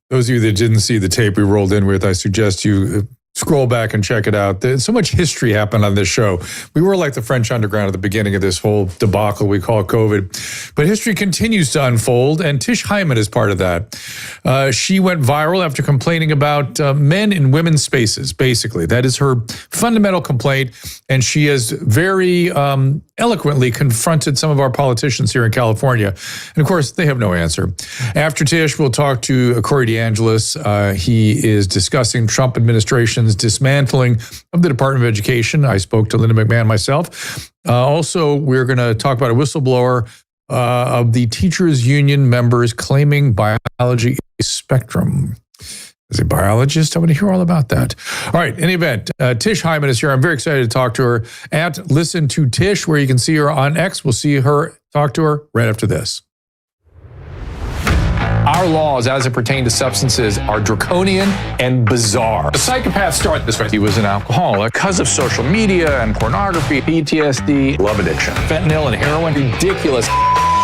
Those of you that didn't see the tape we rolled in with, I suggest you scroll back and check it out. There's so much history happened on this show. We were like the French underground at the beginning of this whole debacle we call COVID. But history continues to unfold, and Tish Hyman is part of that. She went viral after complaining about men in women's spaces, basically. That is her fundamental complaint, and she has very eloquently confronted some of our politicians here in California. And of course, they have no answer. After Tish, we'll talk to Corey DeAngelis. He is discussing Trump administration's dismantling of the Department of Education. I spoke to Linda McMahon myself. Also, we're going to talk about a whistleblower of the teachers union members claiming biology is spectrum. As a biologist, I want to hear all about that. All right, in any event, Tish Hyman is here. I'm very excited to talk to her at Listen to Tish, where you can see her on X. We'll see her, talk to her right after this. Our laws, as it pertains to substances, are draconian and bizarre. The psychopaths start this way. He was an alcoholic because of social media and pornography, PTSD, love addiction, fentanyl and heroin. Ridiculous.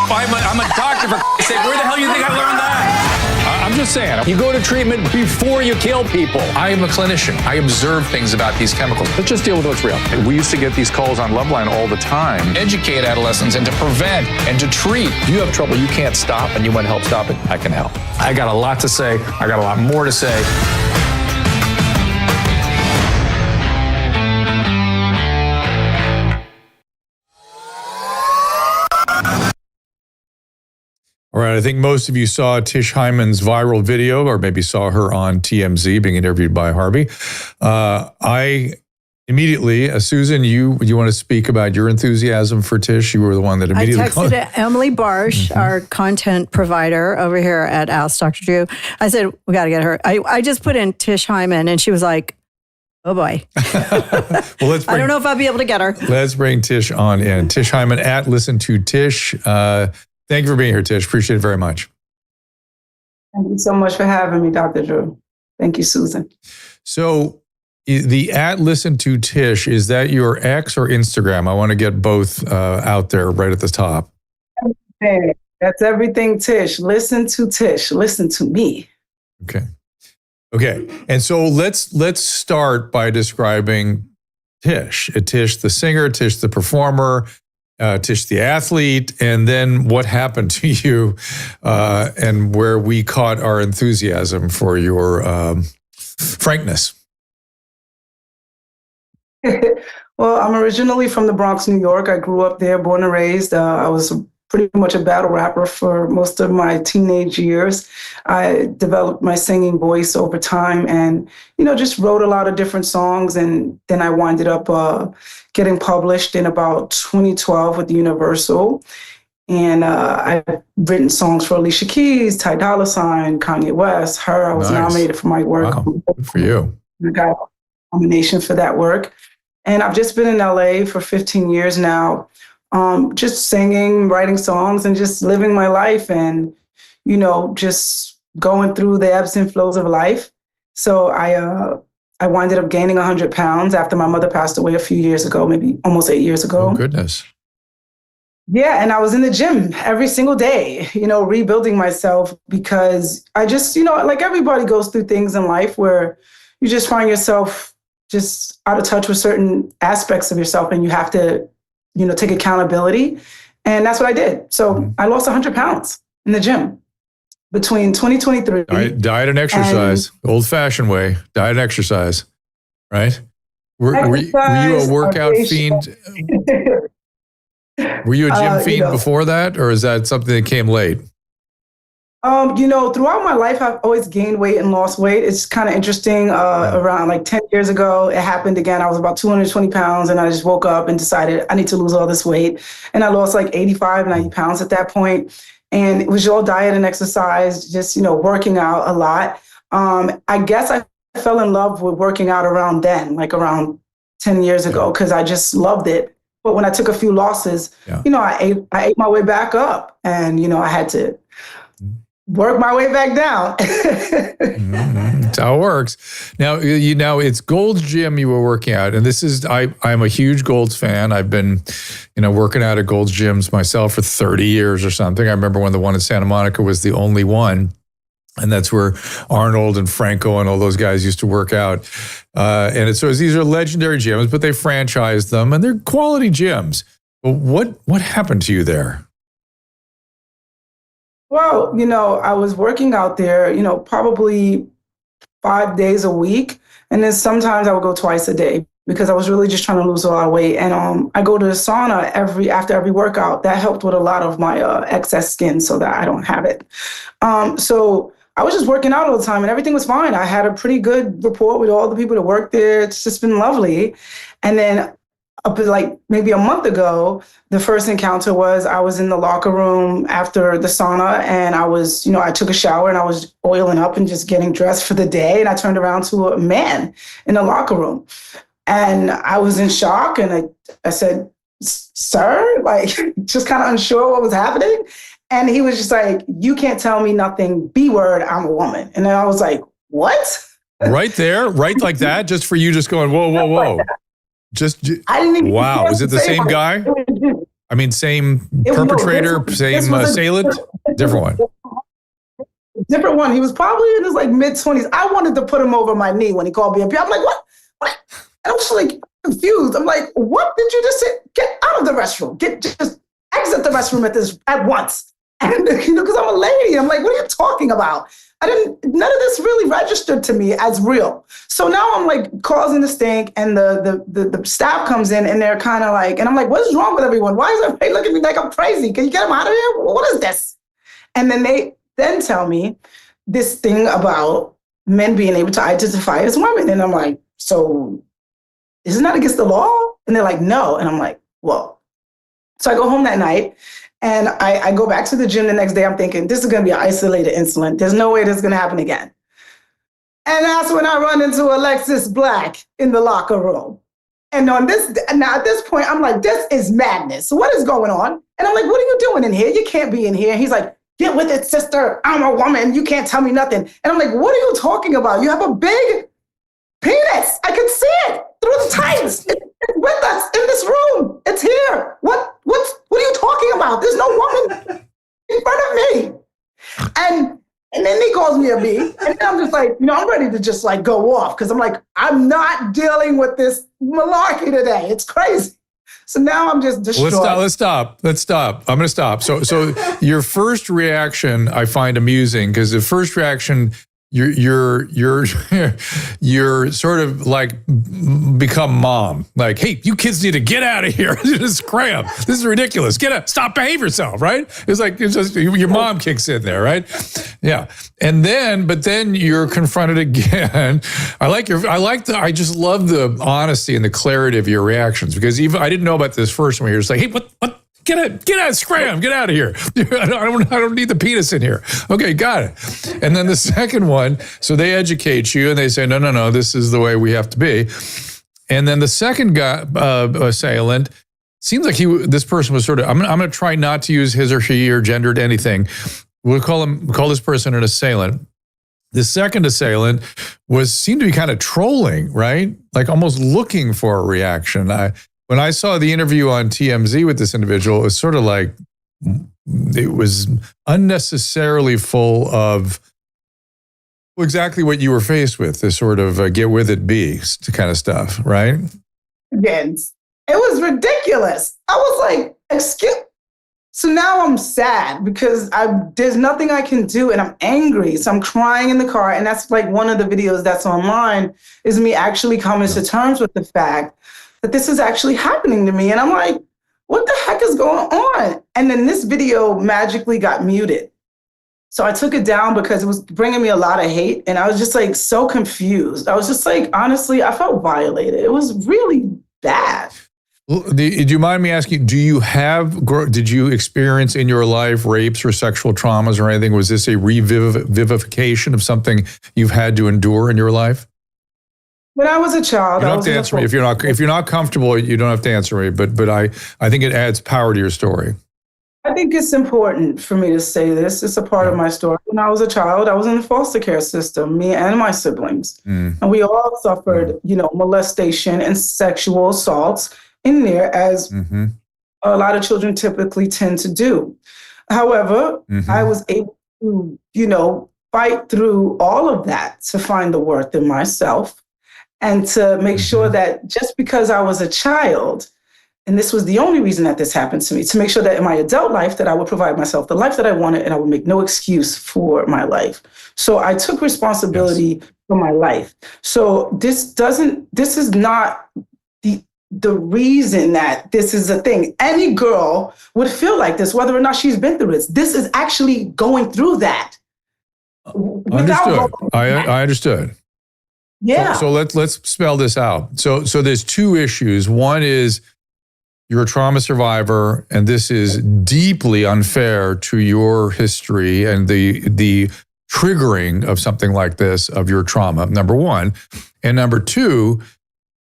I'm a doctor, for sake. Where the hell do you think I learned that? I'm just saying, you go to treatment before you kill people. I am a clinician. I observe things about these chemicals. Let's just deal with what's real. We used to get these calls on Loveline all the time. Educate adolescents and to prevent and to treat. If you have trouble you can't stop and you want to help stop it, I can help. I got a lot to say. I got a lot more to say. All right, I think most of you saw Tish Hyman's viral video, or maybe saw her on TMZ being interviewed by Harvey. I immediately, Susan, you want to speak about your enthusiasm for Tish? You were the one that immediately I texted Emily Barsh, our content provider over here at Ask Dr. Drew. I said, we got to get her. I just put in Tish Hyman, and she was like, oh boy. Well, I don't know if I'll be able to get her. Let's bring Tish on in. Tish Hyman at Listen to Tish. Thank you for being here, Tish. Appreciate it very much. Thank you so much for having me, Dr. Drew. Thank you, Susan. So the at Listen to Tish, is that your X or Instagram? I want to get both out there right at the top. That's everything, Tish. Listen to Tish. Listen to me. Okay. And so let's start by describing Tish. Tish the singer, Tish the performer, Tish the athlete, and then what happened to you and where we caught our enthusiasm for your frankness. Well, I'm originally from the Bronx, New York. I grew up there, born and raised. I was pretty much a battle rapper for most of my teenage years. I developed my singing voice over time and, just wrote a lot of different songs. And then I winded up getting published in about 2012 with Universal. And I've written songs for Alicia Keys, Ty Dolla $ign, Kanye West, her. I was nominated for my work. Wow. Good for you. I got a nomination for that work. And I've just been in LA for 15 years now. Just singing, writing songs, and just living my life and, just going through the ebbs and flows of life. So I winded up gaining 100 pounds after my mother passed away a few years ago, maybe almost 8 years ago. Oh, goodness. Yeah, and I was in the gym every single day, rebuilding myself because I just, like everybody goes through things in life where you just find yourself just out of touch with certain aspects of yourself and you have to take accountability. And that's what I did. So I lost 100 pounds in the gym between 2023. Diet and exercise, old-fashioned way, diet and exercise, right? Were you a workout fiend? Were you a gym fiend before that? Or is that something that came late? Throughout my life, I've always gained weight and lost weight. It's kind of interesting. Around like 10 years ago, it happened again. I was about 220 pounds and I just woke up and decided I need to lose all this weight. And I lost like 85, 90 pounds at that point. And it was all diet and exercise, just, working out a lot. I guess I fell in love with working out around then, like around 10 years ago, because I just loved it. But when I took a few losses, I ate my way back up and, I had to work my way back down. That's how it works. Now, it's Gold's Gym you were working out. And this is, I'm a huge Gold's fan. I've been, working out at Gold's Gyms myself for 30 years or something. I remember when the one in Santa Monica was the only one. And that's where Arnold and Franco and all those guys used to work out. So these are legendary gyms, but they franchised them, and they're quality gyms. But what happened to you there? Well, I was working out there, probably 5 days a week. And then sometimes I would go twice a day because I was really just trying to lose a lot of weight. And I go to the sauna after every workout. That helped with a lot of my excess skin so that I don't have it. So I was just working out all the time and everything was fine. I had a pretty good rapport with all the people that work there. It's just been lovely. And then up like maybe a month ago, the first encounter was I was in the locker room after the sauna and I was, I took a shower and I was oiling up and just getting dressed for the day. And I turned around to a man in the locker room and I was in shock. And I said, sir, like just kind of unsure what was happening. And he was just like, you can't tell me nothing, B word, I'm a woman. And then I was like, what? Right there, right like that, just for you just going, whoa, whoa, whoa. I didn't even wow, is it the same guy? I mean, same perpetrator, same assailant? Different one. Different one. He was probably in his like mid-20s. I wanted to put him over my knee when he called me up here. I'm like, what? And I was like confused. I'm like, what did you just say? Get out of the restroom. Just exit the restroom at once. And because I'm a lady, I'm like, what are you talking about? None of this really registered to me as real. So now I'm like causing the stink and the staff comes in and they're kind of like, and I'm like, what is wrong with everyone? Why is everybody looking at me like I'm crazy? Can you get them out of here? What is this? And then they tell me this thing about men being able to identify as women. And I'm like, so isn't that against the law? And they're like, no. And I'm like, well. So I go home that night. And I go back to the gym the next day. I'm thinking, this is going to be an isolated incident. There's no way this is going to happen again. And that's when I run into Alexis Black in the locker room. And now at this point, I'm like, this is madness. What is going on? And I'm like, what are you doing in here? You can't be in here. And he's like, get with it, sister. I'm a woman. You can't tell me nothing. And I'm like, what are you talking about? You have a big penis. I can see it through the tights. It's with us in this room. It's here. What are you talking about? There's no woman in front of me. And then he calls me a B. And then I'm just like, I'm ready to just like go off because I'm like, I'm not dealing with this malarkey today. It's crazy. So now I'm just destroyed. Let's stop. I'm going to stop. So your first reaction I find amusing because the first reaction you're sort of like become mom. Like, hey, you kids need to get out of here. Just cram. This is ridiculous. Get up. Stop. Behave yourself. Right? It's just your mom kicks in there. Right? Yeah. But then you're confronted again. I just love the honesty and the clarity of your reactions because even I didn't know about this first one. You're just like, hey, what? Get out, scram, get out of here. I don't need the penis in here. Okay, got it. And then the second one, so they educate you and they say, no, this is the way we have to be. And then the second guy, assailant, seems like this person was sort of, I'm going to try not to use his or she or gendered anything. We'll call this person an assailant. The second assailant seemed to be kind of trolling, right? Like almost looking for a reaction. When I saw the interview on TMZ with this individual, it was sort of like it was unnecessarily full of exactly what you were faced with, this sort of get with it be kind of stuff, right? Again, it was ridiculous. I was like, excuse. So now I'm sad because there's nothing I can do and I'm angry. So I'm crying in the car. And that's like one of the videos that's online is me actually coming to terms with the fact that this is actually happening to me. And I'm like, what the heck is going on? And then this video magically got muted. So I took it down because it was bringing me a lot of hate. And I was just like so confused. I was just like, honestly, I felt violated. It was really bad. Well, do you mind me asking, did you experience in your life rapes or sexual traumas or anything? Was this a revivification of something you've had to endure in your life? When I was a child, you don't have to answer me if you're not comfortable. You don't have to answer me. But I think it adds power to your story. I think it's important for me to say this. It's a part of my story. When I was a child, I was in the foster care system, me and my siblings, and we all suffered, molestation and sexual assaults in there, as a lot of children typically tend to do. However, I was able to, fight through all of that to find the worth in myself and to make sure that just because I was a child, and this was the only reason that this happened to me, to make sure that in my adult life that I would provide myself the life that I wanted and I would make no excuse for my life. So I took responsibility for my life. So this is not the reason that this is a thing. Any girl would feel like this, whether or not she's been through this. This is actually going through that. Understood. I understood. Yeah. So let's spell this out. So there's two issues. One is you're a trauma survivor, and this is deeply unfair to your history and the triggering of something like this of your trauma, number one. And number two,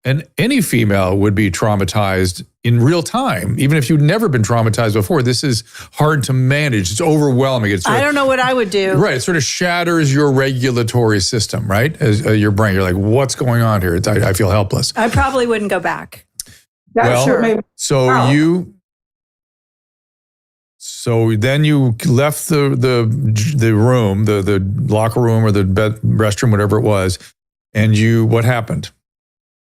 and any female would be traumatized in real time, even if you'd never been traumatized before. This is hard to manage. It's overwhelming. I don't know what I would do. Right. It sort of shatters your regulatory system, right? As your brain, you're like, what's going on here? I feel helpless. I probably wouldn't go back. So then you left the room, the locker room or the restroom, whatever it was, and what happened?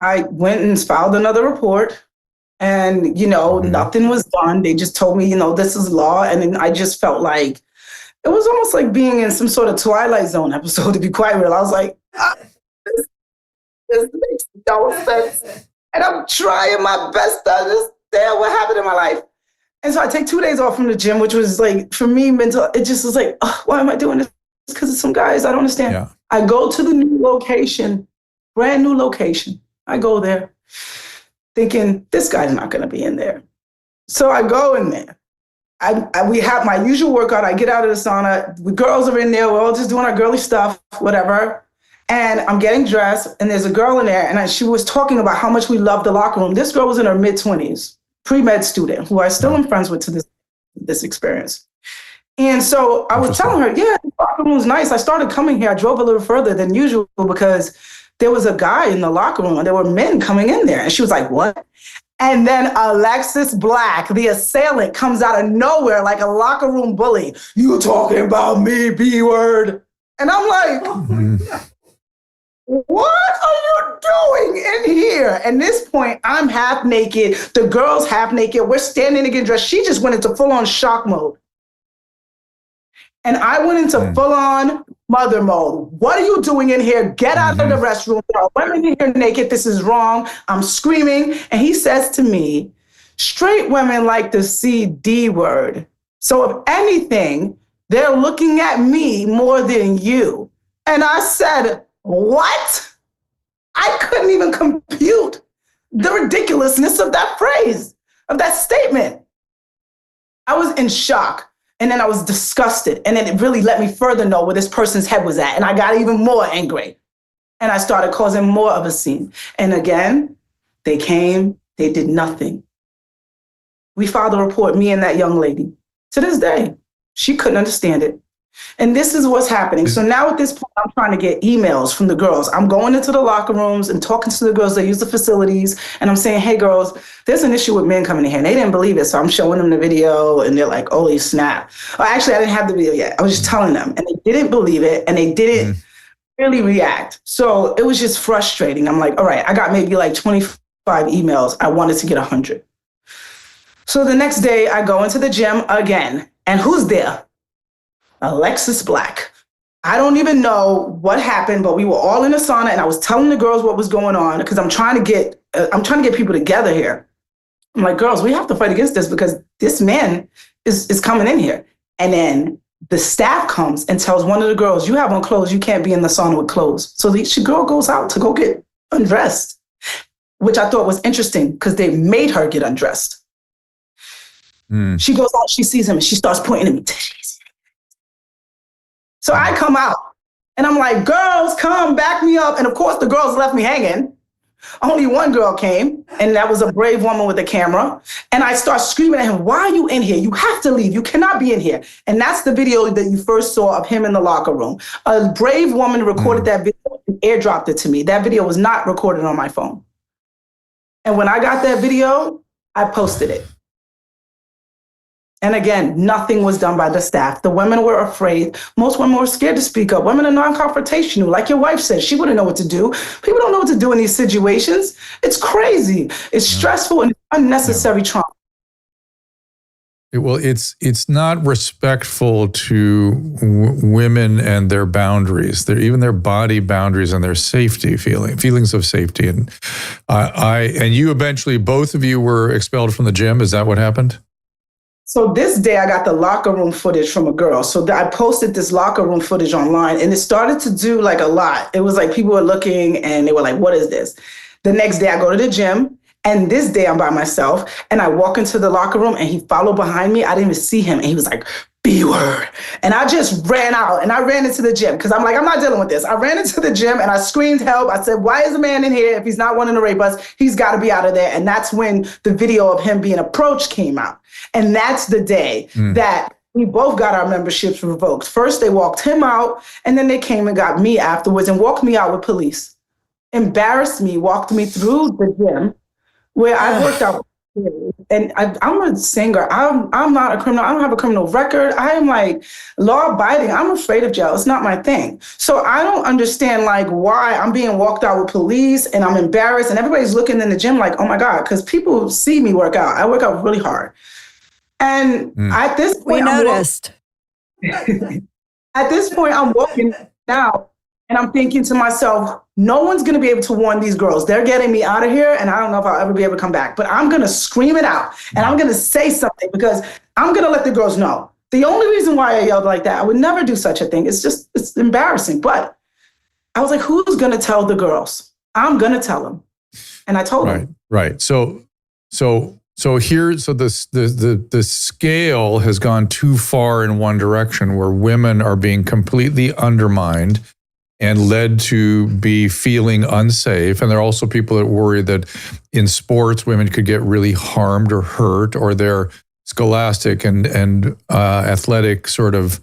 I went and filed another report, and nothing was done. They just told me, this is law, and then I just felt like it was almost like being in some sort of Twilight Zone episode. To be quite real, I was like, this makes no sense. And I'm trying my best to understand what happened in my life. And so I take 2 days off from the gym, which was like, for me, mental, it just was like, why am I doing this? Because of some guys I don't understand. Yeah. I go to the new location, brand new location. I go there thinking, this guy's not going to be in there. So I go in there. We have my usual workout. I get out of the sauna. The girls are in there. We're all just doing our girly stuff, whatever. And I'm getting dressed, and there's a girl in there, and she was talking about how much we love the locker room. This girl was in her mid-20s, pre-med student, who I still am friends with to this experience. And so I was telling her, yeah, the locker room was nice. I started coming here. I drove a little further than usual because there was a guy in the locker room, and there were men coming in there. And she was like, what? And then Alexis Black, the assailant, comes out of nowhere like a locker room bully. You talking about me, B-word? And I'm like... What are you doing in here? At this point, I'm half naked. The girl's half naked. We're standing to get dressed. She just went into full-on shock mode. And I went into full-on mother mode. What are you doing in here? Get out of the restroom. There are women in here naked. This is wrong. I'm screaming. And he says to me, straight women like to see D word. So if anything, they're looking at me more than you. And I said, what? I couldn't even compute the ridiculousness of that phrase, of that statement. I was in shock, and then I was disgusted, and then it really let me further know where this person's head was at, and I got even more angry, and I started causing more of a scene. And again, they came, they did nothing. We filed a report, me and that young lady. To this day, she couldn't understand it. And this is what's happening. So now at this point, I'm trying to get emails from the girls. I'm going into the locker rooms and talking to the girls that use the facilities. And I'm saying, hey, girls, there's an issue with men coming in here. And they didn't believe it. So I'm showing them the video and they're like, holy snap. Well, actually, I didn't have the video yet. I was just telling them. And they didn't believe it. And they didn't really react. So it was just frustrating. I'm like, all right, I got maybe like 25 emails. I wanted to get 100. So the next day, I go into the gym again. And who's there? Alexis Black. I don't even know what happened, but we were all in a sauna, and I was telling the girls what was going on because I'm trying to get people together here. I'm like, girls, we have to fight against this because this man is coming in here. And then the staff comes and tells one of the girls, you have on clothes, you can't be in the sauna with clothes. So the girl goes out to go get undressed, which I thought was interesting because they made her get undressed. She goes out, she sees him, and she starts pointing at me. So I come out and I'm like, girls, come back me up. And of course, the girls left me hanging. Only one girl came, and that was a brave woman with a camera. And I start screaming at him, why are you in here? You have to leave. You cannot be in here. And that's the video that you first saw of him in the locker room. A brave woman recorded that video and airdropped it to me. That video was not recorded on my phone. And when I got that video, I posted it. And again, nothing was done by the staff. The women were afraid. Most women were scared to speak up. Women are non-confrontational. Like your wife said, she wouldn't know what to do. People don't know what to do in these situations. It's crazy. It's stressful and unnecessary trauma. Well, it's not respectful to women and their boundaries, even their body boundaries and their safety feelings of safety. And and you eventually, both of you were expelled from the gym. Is that what happened? So this day I got the locker room footage from a girl. So I posted this locker room footage online and it started to do like a lot. It was like people were looking and they were like, what is this? The next day I go to the gym and this day I'm by myself and I walk into the locker room and he followed behind me. I didn't even see him. And he was like, B word. And I just ran out and I ran into the gym because I'm like, I'm not dealing with this. I ran into the gym and I screamed help. I said, why is a man in here? If he's not wanting to rape us, he's got to be out of there. And that's when the video of him being approached came out. And that's the day that we both got our memberships revoked. First, they walked him out and then they came and got me afterwards and walked me out with police. Embarrassed me, walked me through the gym where I worked out. And I'm a singer. I'm not a criminal. I don't have a criminal record. I am like law abiding. I'm afraid of jail. It's not my thing. So I don't understand like why I'm being walked out with police and I'm embarrassed and everybody's looking in the gym like, oh my God, because people see me work out. I work out really hard. And at this point, we noticed. At this point, I'm walking out and I'm thinking to myself, no one's going to be able to warn these girls. They're getting me out of here, and I don't know if I'll ever be able to come back. But I'm going to scream it out, and I'm going to say something because I'm going to let the girls know. The only reason why I yelled like that, I would never do such a thing. It's embarrassing. But I was like, who's going to tell the girls? I'm going to tell them. And I told them. Right. So the scale has gone too far in one direction where women are being completely undermined and led to be feeling unsafe. And there are also people that worry that in sports, women could get really harmed or hurt, or their scholastic and athletic sort of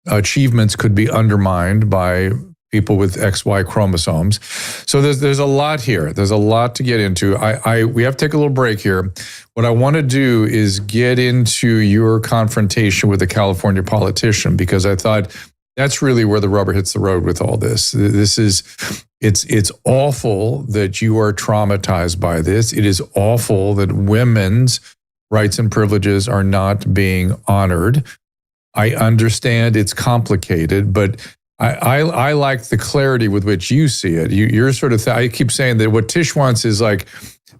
achievements could be undermined by people with XY chromosomes. So there's a lot here. There's a lot to get into. We have to take a little break here. What I want to do is get into your confrontation with a California politician, because I thought that's really where the rubber hits the road with all this. It's awful that you are traumatized by this. It is awful that women's rights and privileges are not being honored. I understand it's complicated, but I like the clarity with which you see it. You're sort of, I keep saying that what Tish wants is like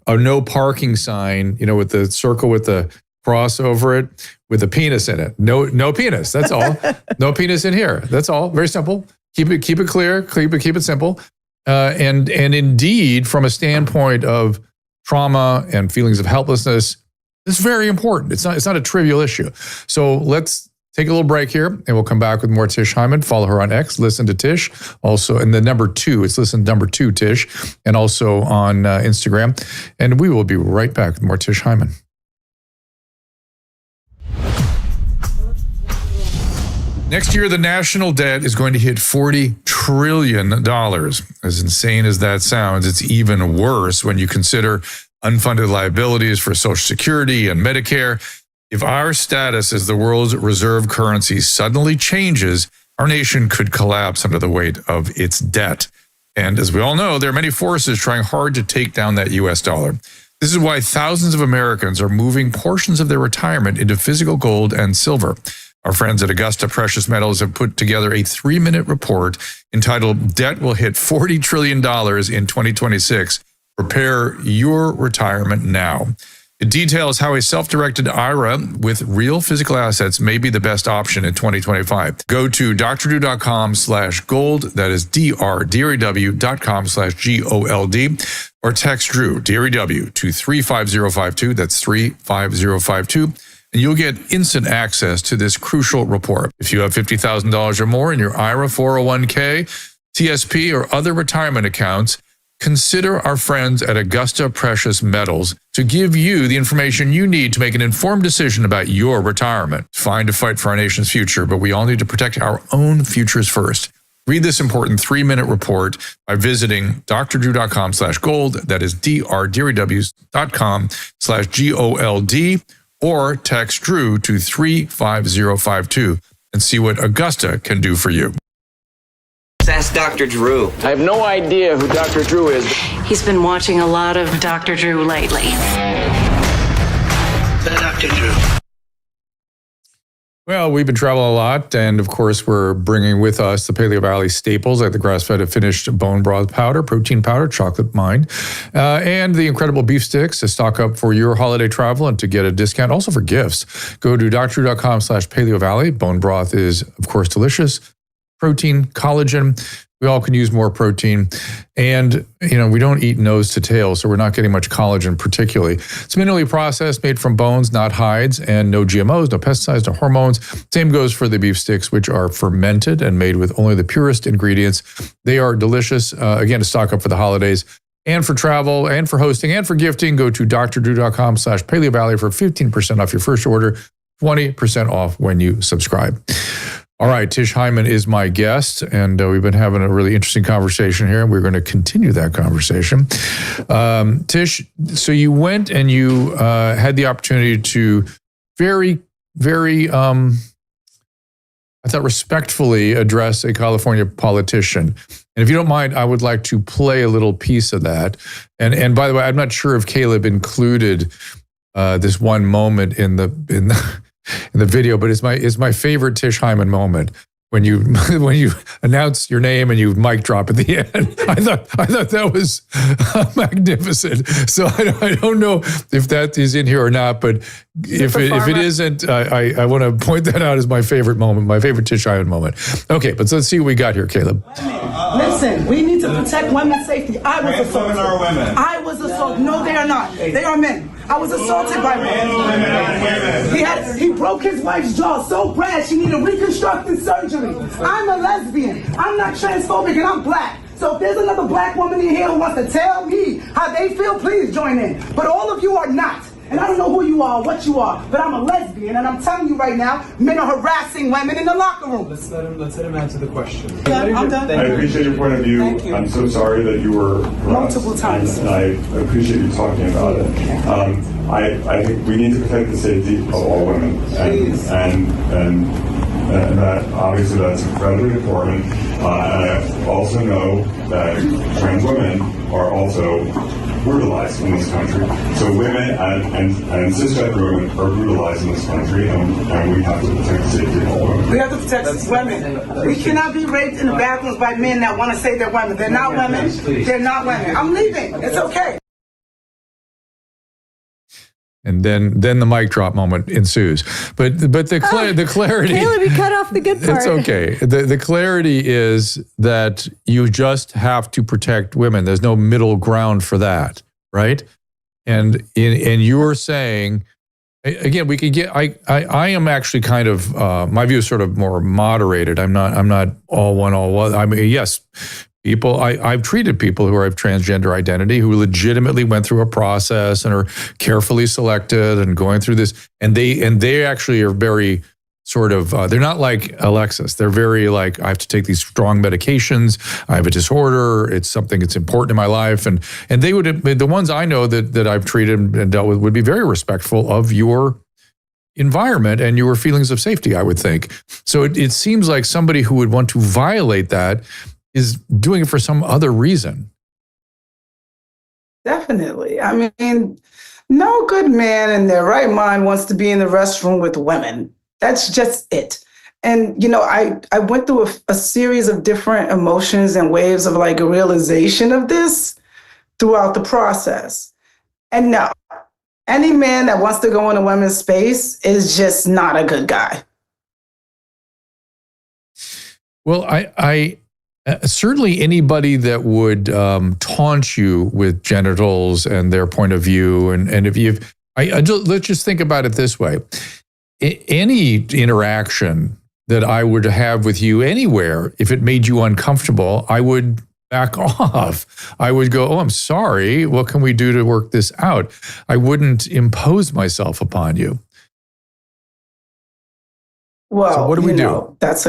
a no parking sign, with the circle with the cross over it, with a penis in it. No penis. That's all. No penis in here. That's all. Very simple. Keep it clear. Keep it simple. And indeed, from a standpoint of trauma and feelings of helplessness, it's very important. It's not a trivial issue. So let's take a little break here, and we'll come back with more Tish Hyman. Follow her on X. Listen to Tish. Also, and the number 2. It's listen to number 2 Tish, and also on Instagram. And we will be right back with more Tish Hyman. Next year, the national debt is going to hit $40 trillion. As insane as that sounds, it's even worse when you consider unfunded liabilities for Social Security and Medicare. If our status as the world's reserve currency suddenly changes, our nation could collapse under the weight of its debt. And as we all know, there are many forces trying hard to take down that US dollar. This is why thousands of Americans are moving portions of their retirement into physical gold and silver. Our friends at Augusta Precious Metals have put together a 3-minute report entitled Debt Will Hit $40 Trillion in 2026. Prepare your retirement now. It details how a self-directed IRA with real physical assets may be the best option in 2025. Go to drdrew.com/gold. That is DREW.com/GOLD, or text Drew, DREW, to 35052. That's 35052. And you'll get instant access to this crucial report. If you have $50,000 or more in your IRA, 401k, TSP, or other retirement accounts, consider our friends at Augusta Precious Metals to give you the information you need to make an informed decision about your retirement. It's fine to fight for our nation's future, but we all need to protect our own futures first. Read this important 3-minute report by visiting drdrew.com/gold. That is drdrew.com/GOLD. or text Drew to 35052 and see what Augusta can do for you. Ask Dr. Drew. I have no idea who Dr. Drew is. He's been watching a lot of Dr. Drew lately. Dr. Drew. Well, we've been traveling a lot, and of course, we're bringing with us the Paleo Valley staples like the grass-fed finished bone broth powder, protein powder, chocolate mind, and the incredible beef sticks to stock up for your holiday travel and to get a discount, also for gifts. Go to drdrew.com/Paleo Valley. Bone broth is, of course, delicious. Protein, collagen. We all can use more protein. And, we don't eat nose to tail, so we're not getting much collagen particularly. It's minimally processed, made from bones, not hides, and no GMOs, no pesticides, no hormones. Same goes for the beef sticks, which are fermented and made with only the purest ingredients. They are delicious, again, to stock up for the holidays. And for travel, and for hosting, and for gifting, go to drdrew.com/Paleo Valley for 15% off your first order, 20% off when you subscribe. All right, Tish Hyman is my guest, and we've been having a really interesting conversation here, and we're going to continue that conversation. Tish, so you went and you had the opportunity to very, very, I thought, respectfully address a California politician. And if you don't mind, I would like to play a little piece of that. And by the way, I'm not sure if Caleb included this one moment in the video, but it's my favorite Tish Hyman moment when you announce your name and you mic drop at the end. I thought that was magnificent. So I don't know if that is in here or not, but if it isn't, I want to point that out as my favorite moment, my favorite Tish Hyman moment. Okay, but let's see what we got here, Caleb. Listen, we need to protect women's safety. I was assaulted. Women are women. I was assaulted. No, they are not. They are men. I was assaulted by men. He broke his wife's jaw so bad she needed reconstructive surgery. I'm a lesbian. I'm not transphobic, and I'm black. So if there's another black woman in here who wants to tell me how they feel, please join in. But all of you are not. And I don't know who you are, what you are, but I'm a lesbian, and I'm telling you right now, men are harassing women in the locker room. Let's let him answer the question. I'm done. I appreciate your point of view. Thank you. I'm so sorry that you were harassed. Multiple times. And I appreciate you talking about it. I think we need to protect the safety of all women. Please. And that obviously that's incredibly important. And I also know that trans women are also brutalized in this country. So women and cisgender women are brutalized in this country, and we have to protect the safety of all women. We have to protect women. We cannot be raped in the bathrooms by men that want to say they're women. They're not women. They're not women. I'm leaving. It's okay. And then the mic drop moment ensues. But the clarity. Caleb, you cut off the good part. It's okay. The clarity is that you just have to protect women. There's no middle ground for that, right? And you're saying, again, we could get. I am actually kind of my view is sort of more moderated. I'm not all one. I mean, yes. I've treated people who have transgender identity who legitimately went through a process and are carefully selected and going through this, and they actually are very sort of they're not like Alexis. They're very like, I have to take these strong medications. I have a disorder. It's something that's important in my life, and they would, the ones I know that I've treated and dealt with, would be very respectful of your environment and your feelings of safety, I would think. So it seems like somebody who would want to violate that is doing it for some other reason. Definitely. I mean, no good man in their right mind wants to be in the restroom with women. That's just it. And, I went through a series of different emotions and waves of like a realization of this throughout the process. And no, any man that wants to go in a women's space is just not a good guy. Well, I certainly anybody that would taunt you with genitals and their point of view, and if you've, let's just think about it this way: any interaction that I would have with you anywhere, if it made you uncomfortable, I would back off. I would go, "Oh, I'm sorry. What can we do to work this out?" I wouldn't impose myself upon you. Well, so what do we do? That's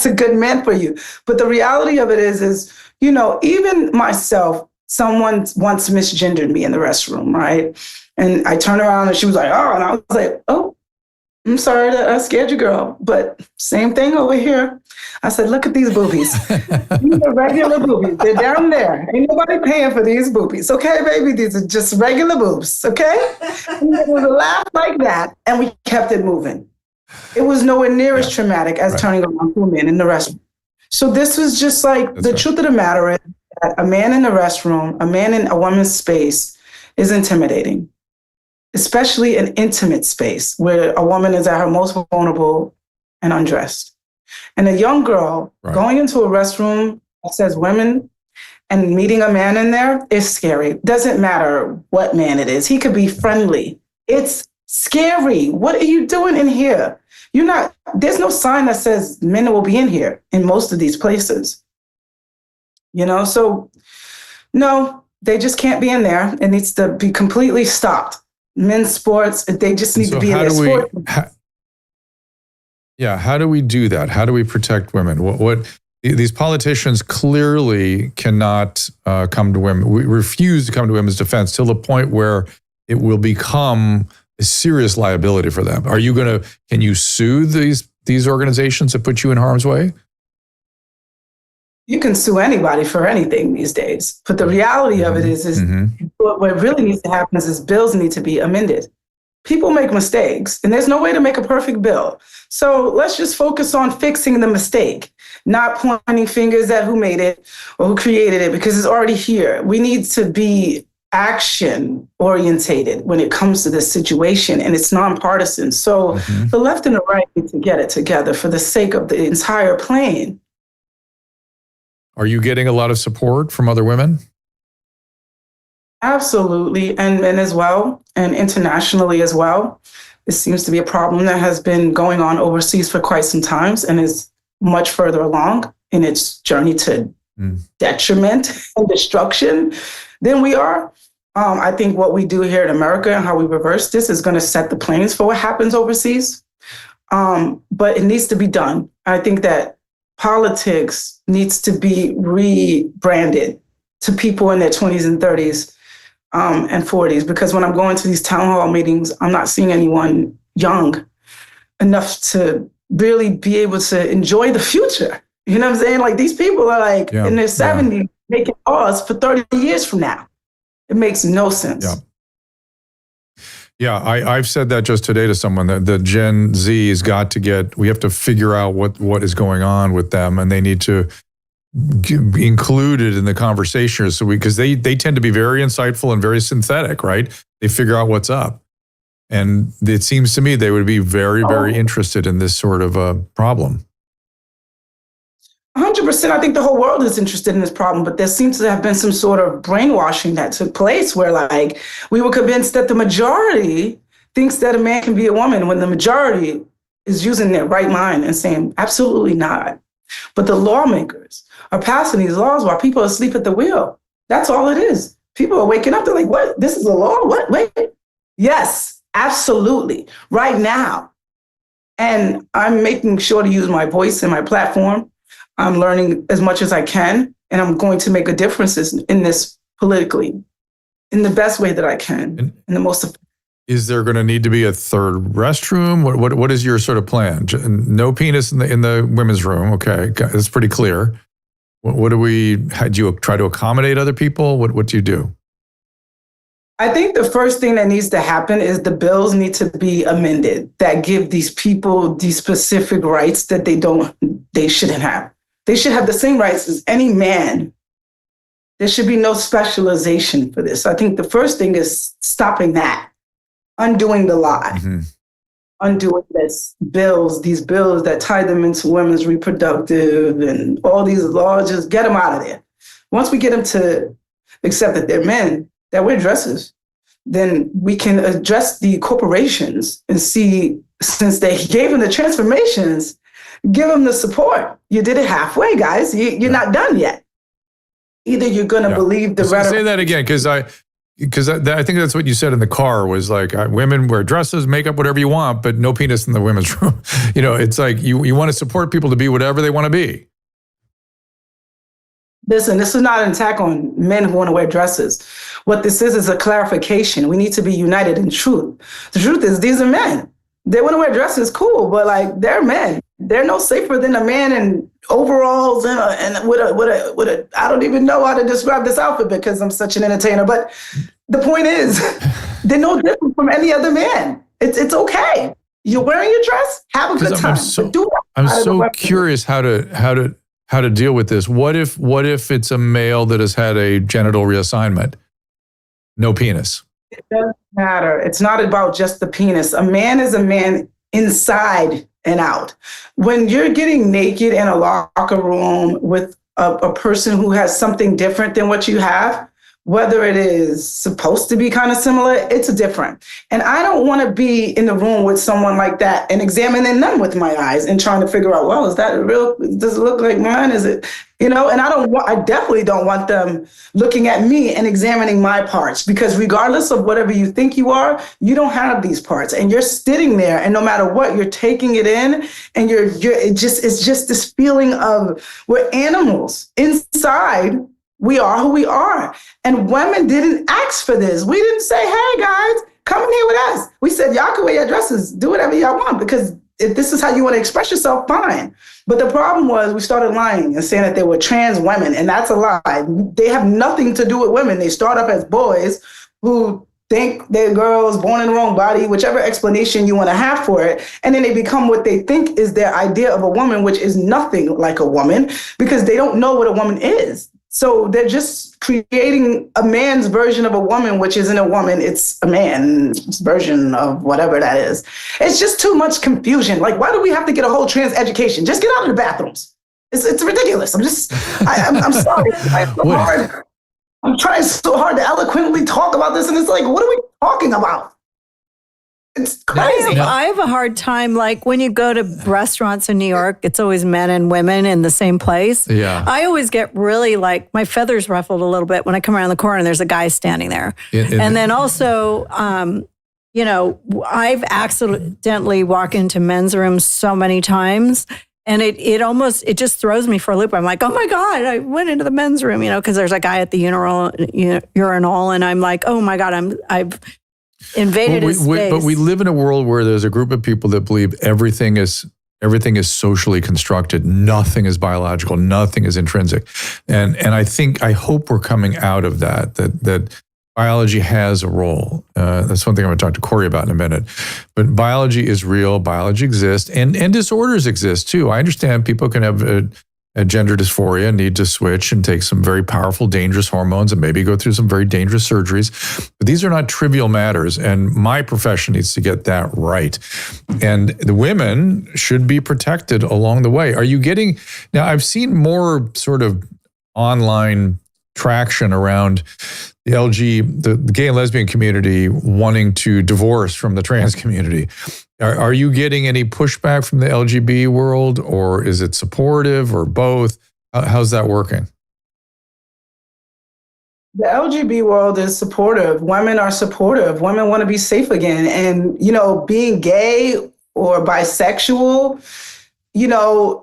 a good man for you. But the reality of it is, even myself, someone once misgendered me in the restroom, right? And I turned around and she was like, oh, and I was like, oh, I'm sorry that I scared you, girl. But same thing over here. I said, look at these boobies. These are regular boobies. They're down there. Ain't nobody paying for these boobies. Okay, baby? These are just regular boobs. Okay? And there was a laugh like that, and we kept it moving. It was nowhere near as traumatic as turning around to a man in the restroom. So this was just like, the truth of the matter is that a man in the restroom, a man in a woman's space is intimidating, especially an intimate space where a woman is at her most vulnerable and undressed. And a young girl going into a restroom that says women and meeting a man in there is scary. Doesn't matter what man it is. He could be friendly. It's scary. What are you doing in here? There's no sign that says men will be in here in most of these places. So no, they just can't be in there. It needs to be completely stopped. Men's sports, they just need to be in their sport. How do we do that? How do we protect women? What these politicians clearly cannot come to women. We refuse to come to women's defense till the point where it will become a serious liability for them. Can you sue these organizations that put you in harm's way? You can sue anybody for anything these days. But the reality of it is what really needs to happen is bills need to be amended. People make mistakes, and there's no way to make a perfect bill. So let's just focus on fixing the mistake, not pointing fingers at who made it or who created it, because it's already here. We need to be action orientated when it comes to this situation, and it's nonpartisan. So the left and the right need to get it together for the sake of the entire plane. Are you getting a lot of support from other women? Absolutely, and men as well, and internationally as well. This seems to be a problem that has been going on overseas for quite some time and is much further along in its journey to detriment and destruction than we are. I think what we do here in America and how we reverse this is going to set the planes for what happens overseas. But it needs to be done. I think that politics needs to be rebranded to people in their 20s and 30s and 40s, because when I'm going to these town hall meetings, I'm not seeing anyone young enough to really be able to enjoy the future. You know what I'm saying? Like, these people are like in their 70s making laws for 30 years from now. It makes no sense. I've said that just today to someone, that the Gen Z has got to we have to figure out what is going on with them, and they need to be included in the conversation, because they tend to be very insightful and very synthetic, right? They figure out what's up. And it seems to me they would be very, very interested in this sort of a problem. 100%. I think the whole world is interested in this problem, but there seems to have been some sort of brainwashing that took place where, like, we were convinced that the majority thinks that a man can be a woman, when the majority is using their right mind and saying, absolutely not. But the lawmakers are passing these laws while people are asleep at the wheel. That's all it is. People are waking up. They're like, what? This is a law? What? Wait. Yes, absolutely. Right now. And I'm making sure to use my voice and my platform. I'm learning as much as I can, and I'm going to make a difference in this politically, in the best way that I can, in the most. Is there going to need to be a third restroom? What is your sort of plan? No penis in the women's room. Okay, that's pretty clear. Do you try to accommodate other people? What do you do? I think the first thing that needs to happen is the bills need to be amended that give these people these specific rights that they shouldn't have. They should have the same rights as any man. There should be no specialization for this. I think the first thing is stopping that, undoing the lie, undoing these bills that tie them into women's reproductive and all these laws. Just get them out of there. Once we get them to accept that they're men, that wear dresses, then we can address the corporations and see, since they gave them the transformations, give them the support. You did it halfway, guys. You're not done yet. Either you're going to believe the rhetoric. Say that again, because I think that's what you said in the car, was like, women wear dresses, makeup, whatever you want, but no penis in the women's room. It's like you want to support people to be whatever they want to be. Listen, this is not an attack on men who want to wear dresses. What this is a clarification. We need to be united in truth. The truth is, these are men. They want to wear dresses, cool, but like, they're men. They're no safer than a man in overalls and with a. I don't even know how to describe this outfit because I'm such an entertainer. But the point is, they're no different from any other man. It's okay. You're wearing your dress. Have a good time. I'm so curious how to deal with this. What if it's a male that has had a genital reassignment? No penis. It doesn't matter. It's not about just the penis. A man is a man inside and out. When you're getting naked in a locker room with a person who has something different than what you have, whether it is supposed to be kind of similar, it's different. And I don't want to be in the room with someone like that and examining them with my eyes and trying to figure out, well, is that real? Does it look like mine? Is it, and I definitely don't want them looking at me and examining my parts, because regardless of whatever you think you are, you don't have these parts and you're sitting there, and no matter what, you're taking it in, and it's just this feeling of we're animals inside. We are who we are. And women didn't ask for this. We didn't say, hey, guys, come in here with us. We said, y'all can wear your dresses, do whatever y'all want, because if this is how you want to express yourself, fine. But the problem was we started lying and saying that they were trans women, and that's a lie. They have nothing to do with women. They start up as boys who think they're girls born in the wrong body, whichever explanation you want to have for it. And then they become what they think is their idea of a woman, which is nothing like a woman, because they don't know what a woman is. So they're just creating a man's version of a woman, which isn't a woman, it's a man's version of whatever that is. It's just too much confusion. Like, why do we have to get a whole trans education? Just get out of the bathrooms. It's ridiculous. I'm sorry. I'm trying so hard to eloquently talk about this, and it's like, what are we talking about? It's crazy. I have a hard time, like when you go to restaurants in New York, it's always men and women in the same place. Yeah. I always get really like, my feathers ruffled a little bit when I come around the corner and there's a guy standing there. And then also, I've accidentally walked into men's rooms so many times, and it just throws me for a loop. I'm like, oh my God, I went into the men's room, because there's a guy at the urinal, and I'm like, oh my God, I've invaded his space. But we live in a world where there's a group of people that believe everything is socially constructed. Nothing is biological. Nothing is intrinsic. And I hope we're coming out of that biology has a role. That's one thing I'm going to talk to Corey about in a minute. But biology is real. Biology exists. And disorders exist too. I understand people can have a gender dysphoria, need to switch and take some very powerful, dangerous hormones and maybe go through some very dangerous surgeries. But these are not trivial matters, and my profession needs to get that right. And the women should be protected along the way. Are you getting, now I've seen more sort of online traction around the gay and lesbian community wanting to divorce from the trans community. Are you getting any pushback from the LGB world, or is it supportive, or both? How's that working? The LGBT world is supportive. Women are supportive. Women want to be safe again. And, being gay or bisexual,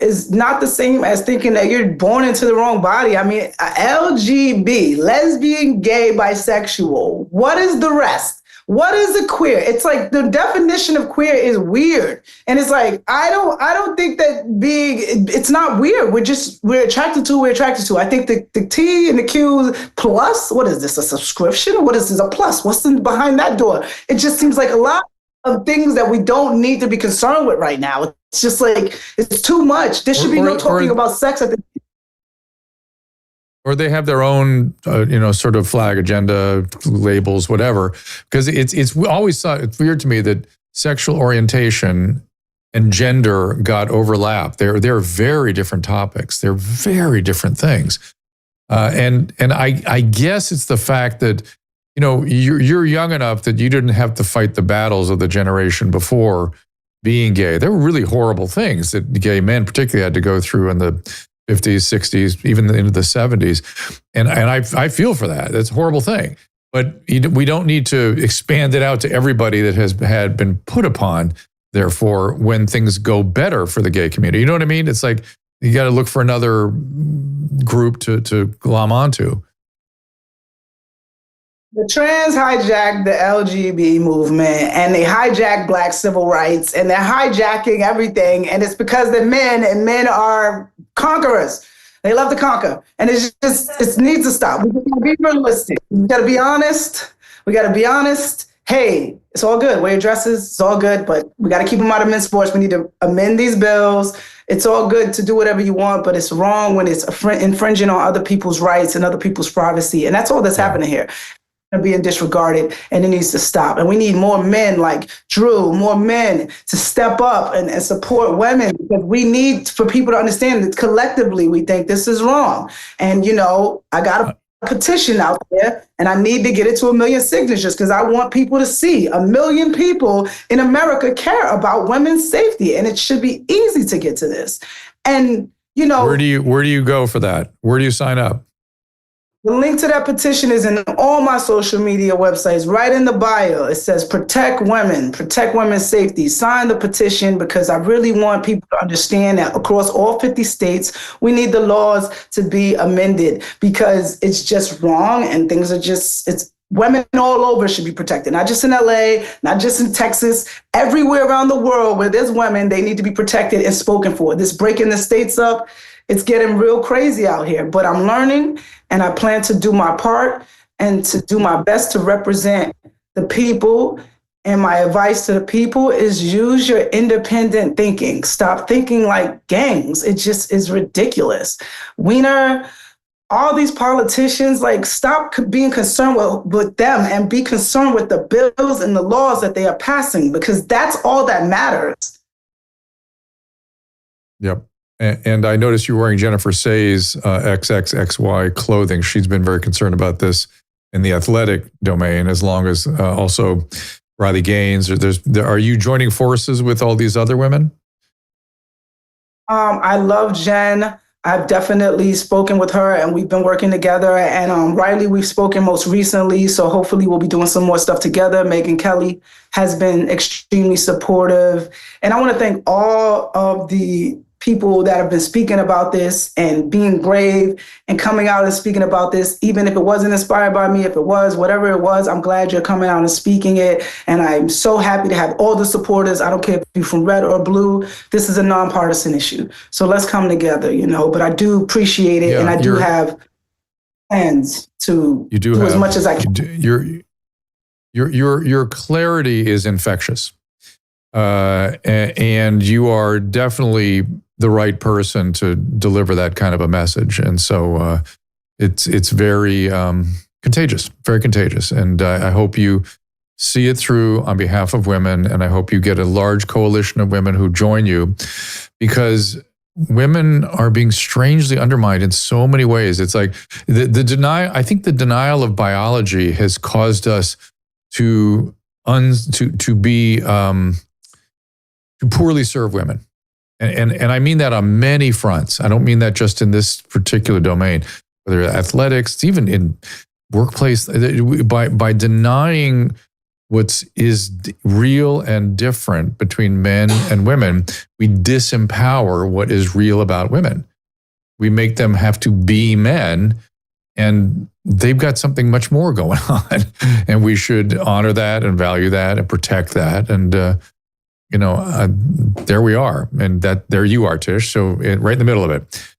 is not the same as thinking that you're born into the wrong body. I mean, LGB, lesbian, gay, bisexual. What is the rest? What is a queer? It's like the definition of queer is weird. And it's like, I don't think that it's not weird. We're attracted to. I think the T and the Q plus, what is this, a subscription? What is this, a plus? What's behind that door? It just seems like a lot of things that we don't need to be concerned with right now. It's just like, it's too much. There should be no talking about sex at the. Or they have their own, sort of flag agenda, labels, whatever. Because it's always thought, it's weird to me that sexual orientation and gender got overlapped. They're very different topics. They're very different things. And I guess it's the fact that, you're young enough that you didn't have to fight the battles of the generation before being gay. There were really horrible things that gay men particularly had to go through in the 50s, 60s, even into the 70s. And I feel for that. That's a horrible thing. But we don't need to expand it out to everybody that had been put upon, therefore, when things go better for the gay community. You know what I mean? It's like, You got to look for another group to glom onto. The trans hijacked the LGBT movement and they hijacked Black civil rights and they're hijacking everything. And it's because they're men and men are conquerors. They love to conquer. And it needs to stop. We gotta be realistic. We gotta be honest. We gotta be honest. Hey, it's all good. Wear your dresses, it's all good, but we gotta keep them out of men's sports. We need to amend these bills. It's all good to do whatever you want, but it's wrong when it's infringing on other people's rights and other people's privacy. And that's all that's happening here. Being disregarded, and it needs to stop. And we need more men like Drew, more men to step up and support women, because we need for people to understand that collectively we think this is wrong. And, you know, I got a petition out there and I need to get it to 1 million signatures because I want people to see 1 million people in America care about women's safety, and it should be easy to get to this. And, you know, where do you go for that? Where do you sign up? The link to that petition is in all my social media websites, right in the bio. It says protect women's safety. Sign the petition, because I really want people to understand that across all 50 states, we need the laws to be amended, because it's just wrong and things are it's women all over should be protected, not just in LA, not just in Texas, everywhere around the world where there's women, they need to be protected and spoken for. This breaking the states up, it's getting real crazy out here, but I'm learning and I plan to do my part and to do my best to represent the people. And my advice to the people is use your independent thinking. Stop thinking like gangs. It just is ridiculous. Wiener, all these politicians, like, stop being concerned with them and be concerned with the bills and the laws that they are passing, because that's all that matters. Yep. And I noticed you were wearing Jennifer Say's XXXY clothing. She's been very concerned about this in the athletic domain, as long as also Riley Gaines. Are you joining forces with all these other women? I love Jen. I've definitely spoken with her and we've been working together. And Riley, we've spoken most recently. So hopefully we'll be doing some more stuff together. Megyn Kelly has been extremely supportive. And I want to thank all of the people that have been speaking about this and being brave and coming out and speaking about this, even if it wasn't inspired by me, if it was, whatever it was, I'm glad you're coming out and speaking it. And I'm so happy to have all the supporters. I don't care if you're from red or blue. This is a nonpartisan issue. So let's come together, you know, but I do appreciate it. And I do have plans to do as much as I can. Your clarity is infectious. And you are definitely the right person to deliver that kind of a message. And so it's very contagious, very contagious. And I hope you see it through on behalf of women. And I hope you get a large coalition of women who join you, because women are being strangely undermined in so many ways. It's like the denial. I think the denial of biology has caused us to poorly serve women. And I mean that on many fronts. I don't mean that just in this particular domain, whether athletics, even in workplace, by denying what is real and different between men and women, we disempower what is real about women. We make them have to be men, and they've got something much more going on. And we should honor that and value that and protect that. And, there we are. And there you are, Tish. So right in the middle of it.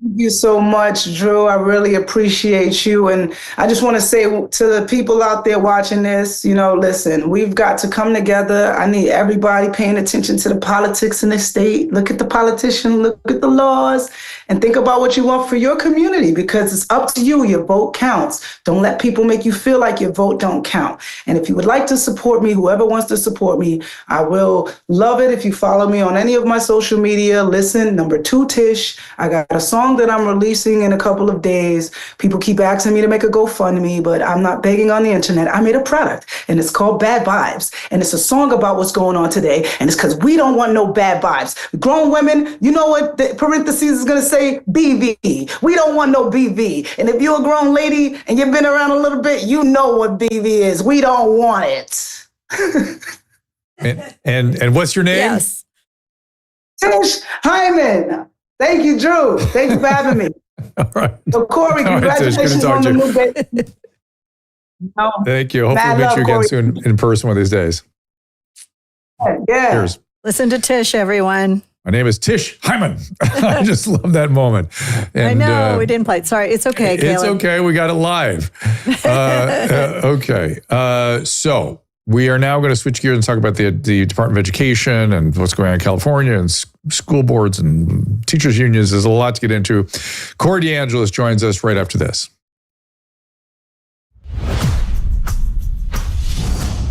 Thank you so much, Drew. I really appreciate you. And I just want to say to the people out there watching this, listen, we've got to come together. I need everybody paying attention to the politics in the state. Look at the politician, look at the laws, and think about what you want for your community, because it's up to you. Your vote counts. Don't let people make you feel like your vote don't count. And if you would like to support me, whoever wants to support me, I will love it if you follow me on any of my social media. Listen, #2 Tish. I got a song that I'm releasing in a couple of days. People keep asking me to make a GoFundMe, but I'm not begging on the internet. I made a product and it's called Bad Vibes. And it's a song about what's going on today. And it's because we don't want no bad vibes. Grown women, you know what the parentheses is going to say? BV. We don't want no BV. And if you're a grown lady and you've been around a little bit, you know what BV is. We don't want it. And what's your name? Yes. Tish Hyman. Thank you, Drew. Thank you for having me. All right. So, Corey, All right, Tish, good to congratulations talk on to the you. new baby. No, Thank you. Hopefully mad we'll meet you again love, soon in person one of these days. Yeah. Cheers. Listen to Tish, everyone. My name is Tish Hyman. I just love that moment. And, I know we didn't play it. Sorry. It's okay, It's Caleb. okay. We got it live. Okay. So we are now going to switch gears and talk about the Department of Education and what's going on in California and school boards and teachers unions. There's a lot to get into. Corey DeAngelis joins us right after this.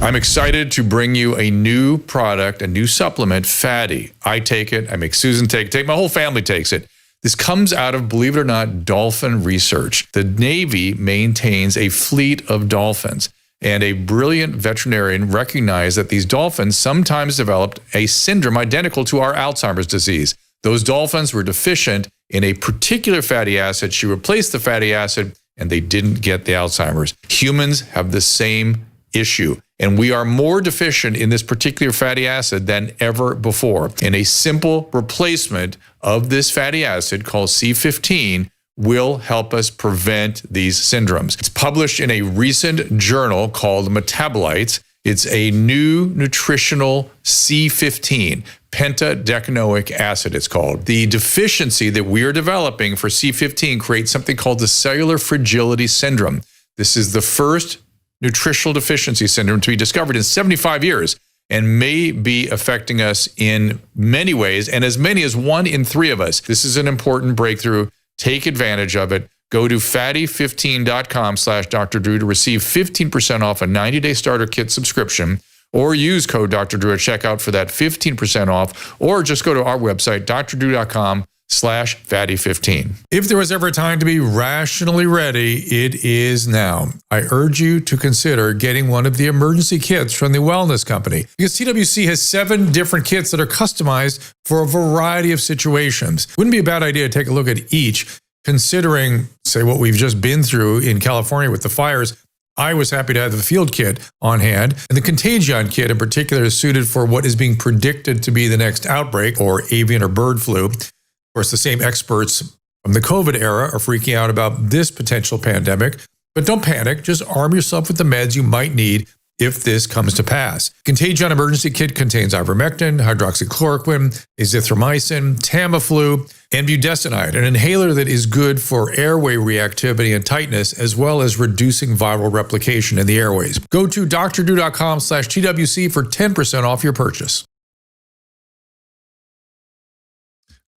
I'm excited to bring you a new product, a new supplement, Fatty. I take it. I make Susan take it. My whole family takes it. This comes out of, believe it or not, dolphin research. The Navy maintains a fleet of dolphins, and a brilliant veterinarian recognized that these dolphins sometimes developed a syndrome identical to our Alzheimer's disease. Those dolphins were deficient in a particular fatty acid. She replaced the fatty acid, and they didn't get the Alzheimer's. Humans have the same issue, and we are more deficient in this particular fatty acid than ever before. And a simple replacement of this fatty acid called C15 will help us prevent these syndromes. It's published in a recent journal called Metabolites. It's a new nutritional C15, pentadecanoic acid it's called. The deficiency that we are developing for C15 creates something called the cellular fragility syndrome. This is the first nutritional deficiency syndrome to be discovered in 75 years and may be affecting us in many ways, and as many as 1 in 3 of us. This is an important breakthrough. Take advantage of it. Go to fatty15.com/Dr. Drew to receive 15% off a 90-day starter kit subscription, or use code Dr. Drew at checkout for that 15% off, or just go to our website, drdrew.com/fatty15. If there was ever a time to be rationally ready, it is now. I urge you to consider getting one of the emergency kits from the Wellness Company, because TWC has 7 different kits that are customized for a variety of situations. Wouldn't be a bad idea to take a look at each, considering, say, what we've just been through in California with the fires. I was happy to have the field kit on hand, and the Contagion kit in particular is suited for what is being predicted to be the next outbreak, or avian or bird flu. Of course, the same experts from the COVID era are freaking out about this potential pandemic. But don't panic. Just arm yourself with the meds you might need if this comes to pass. Contagion Emergency Kit contains ivermectin, hydroxychloroquine, azithromycin, Tamiflu, and budesonide, an inhaler that is good for airway reactivity and tightness, as well as reducing viral replication in the airways. Go to drdrew.com/TWC for 10% off your purchase.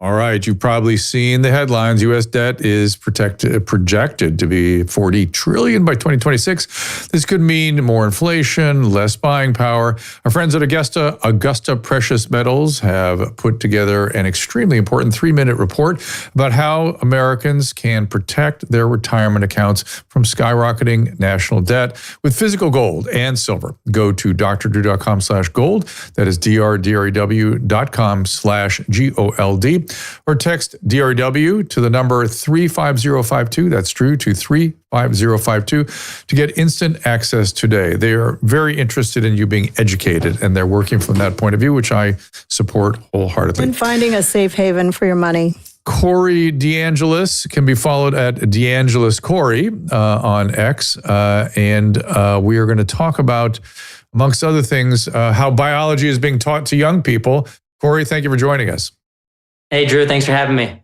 All right, you've probably seen the headlines. U.S. debt is projected to be $40 trillion by 2026. This could mean more inflation, less buying power. Our friends at Augusta Precious Metals have put together an extremely important 3-minute report about how Americans can protect their retirement accounts from skyrocketing national debt with physical gold and silver. Go to drdrew.com/gold. That is drdrew.com/GOLD. Or text DRW to the number 35052. That's Drew to 35052 to get instant access today. They are very interested in you being educated, and they're working from that point of view, which I support wholeheartedly. And finding a safe haven for your money. Corey DeAngelis can be followed at DeAngelis Corey on X. And we are going to talk about, amongst other things, how biology is being taught to young people. Corey, thank you for joining us. Hey, Drew, thanks for having me.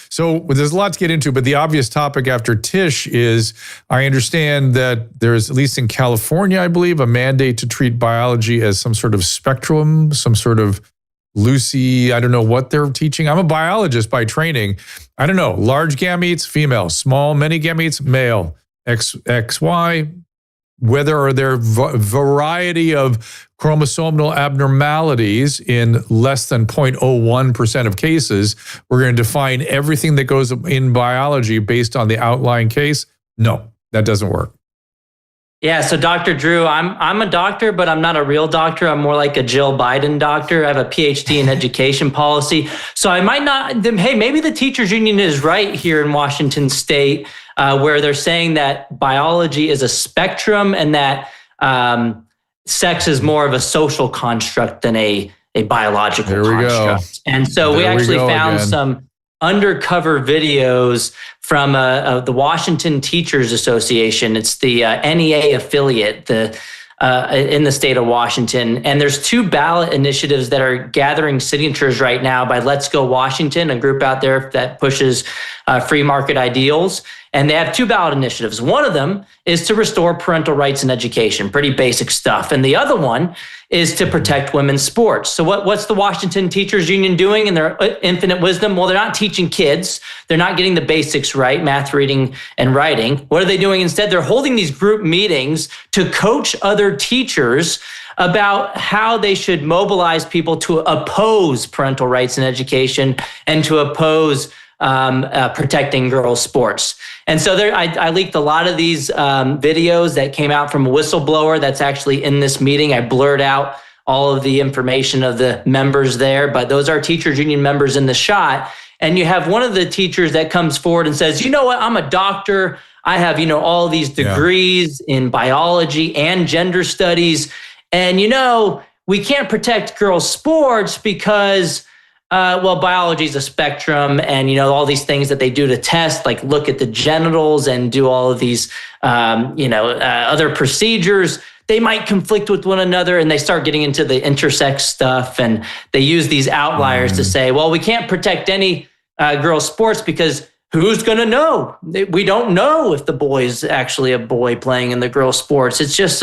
So there's a lot to get into, but the obvious topic after Tish is, I understand that there's, at least in California, I believe, a mandate to treat biology as some sort of spectrum, some sort of Lucy, I don't know what they're teaching. I'm a biologist by training. I don't know, large gametes, female, small, many gametes, male, XY, whether are there variety of chromosomal abnormalities in less than 0.01% of cases. We're going to define everything that goes in biology based on the outlying case. No, that doesn't work. Yeah, so Dr. Drew, I'm a doctor, but I'm not a real doctor. I'm more like a Jill Biden doctor. I have a PhD in education policy. So I might not, hey, maybe the teachers union is right here in Washington State, where they're saying that biology is a spectrum and that sex is more of a social construct than a biological There we go. construct. And so we There we actually go found again. some undercover videos from the Washington Teachers Association. It's the NEA affiliate, in the state of Washington. And there's 2 ballot initiatives that are gathering signatures right now by Let's Go Washington, a group out there that pushes free market ideals. And they have 2 ballot initiatives. One of them is to restore parental rights in education, pretty basic stuff. And the other one is to protect women's sports. So what's the Washington Teachers Union doing in their infinite wisdom? Well, they're not teaching kids. They're not getting the basics right, math, reading, and writing. What are they doing instead? They're holding these group meetings to coach other teachers about how they should mobilize people to oppose parental rights in education and to oppose protecting girls' sports. And so I leaked a lot of these videos that came out from a whistleblower that's actually in this meeting. I blurred out all of the information of the members there, but those are teachers union members in the shot. And you have one of the teachers that comes forward and says, you know what, I'm a doctor. I have, all these degrees in biology and gender studies. And, we can't protect girls' sports because biology is a spectrum, and all these things that they do to test, like look at the genitals and do all of these, other procedures. They might conflict with one another, and they start getting into the intersex stuff, and they use these outliers to say, well, we can't protect any girls' sports because who's going to know? We don't know if the boy is actually a boy playing in the girls' sports. It's just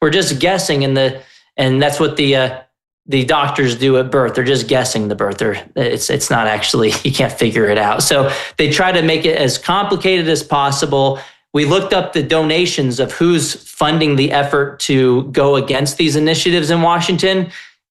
we're just guessing, and that's what the doctors do at birth. They're just guessing the birth. It's not actually, you can't figure it out. So they try to make it as complicated as possible. We looked up the donations of who's funding the effort to go against these initiatives in Washington.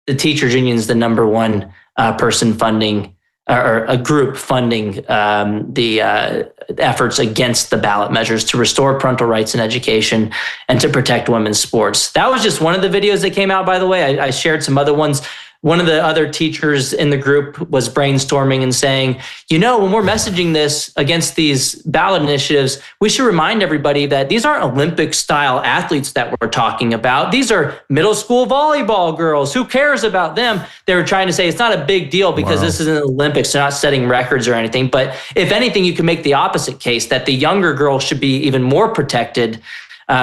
The teachers union is the number one person funding, or a group funding the efforts against the ballot measures to restore parental rights in education and to protect women's sports. That was just one of the videos that came out, by the way. I shared some other ones. One of the other teachers in the group was brainstorming and saying, when we're messaging this against these ballot initiatives, we should remind everybody that these aren't Olympic style athletes that we're talking about. These are middle school volleyball girls. Who cares about them? They were trying to say it's not a big deal because this isn't the Olympics. They're not setting records or anything. But if anything, you can make the opposite case that the younger girls should be even more protected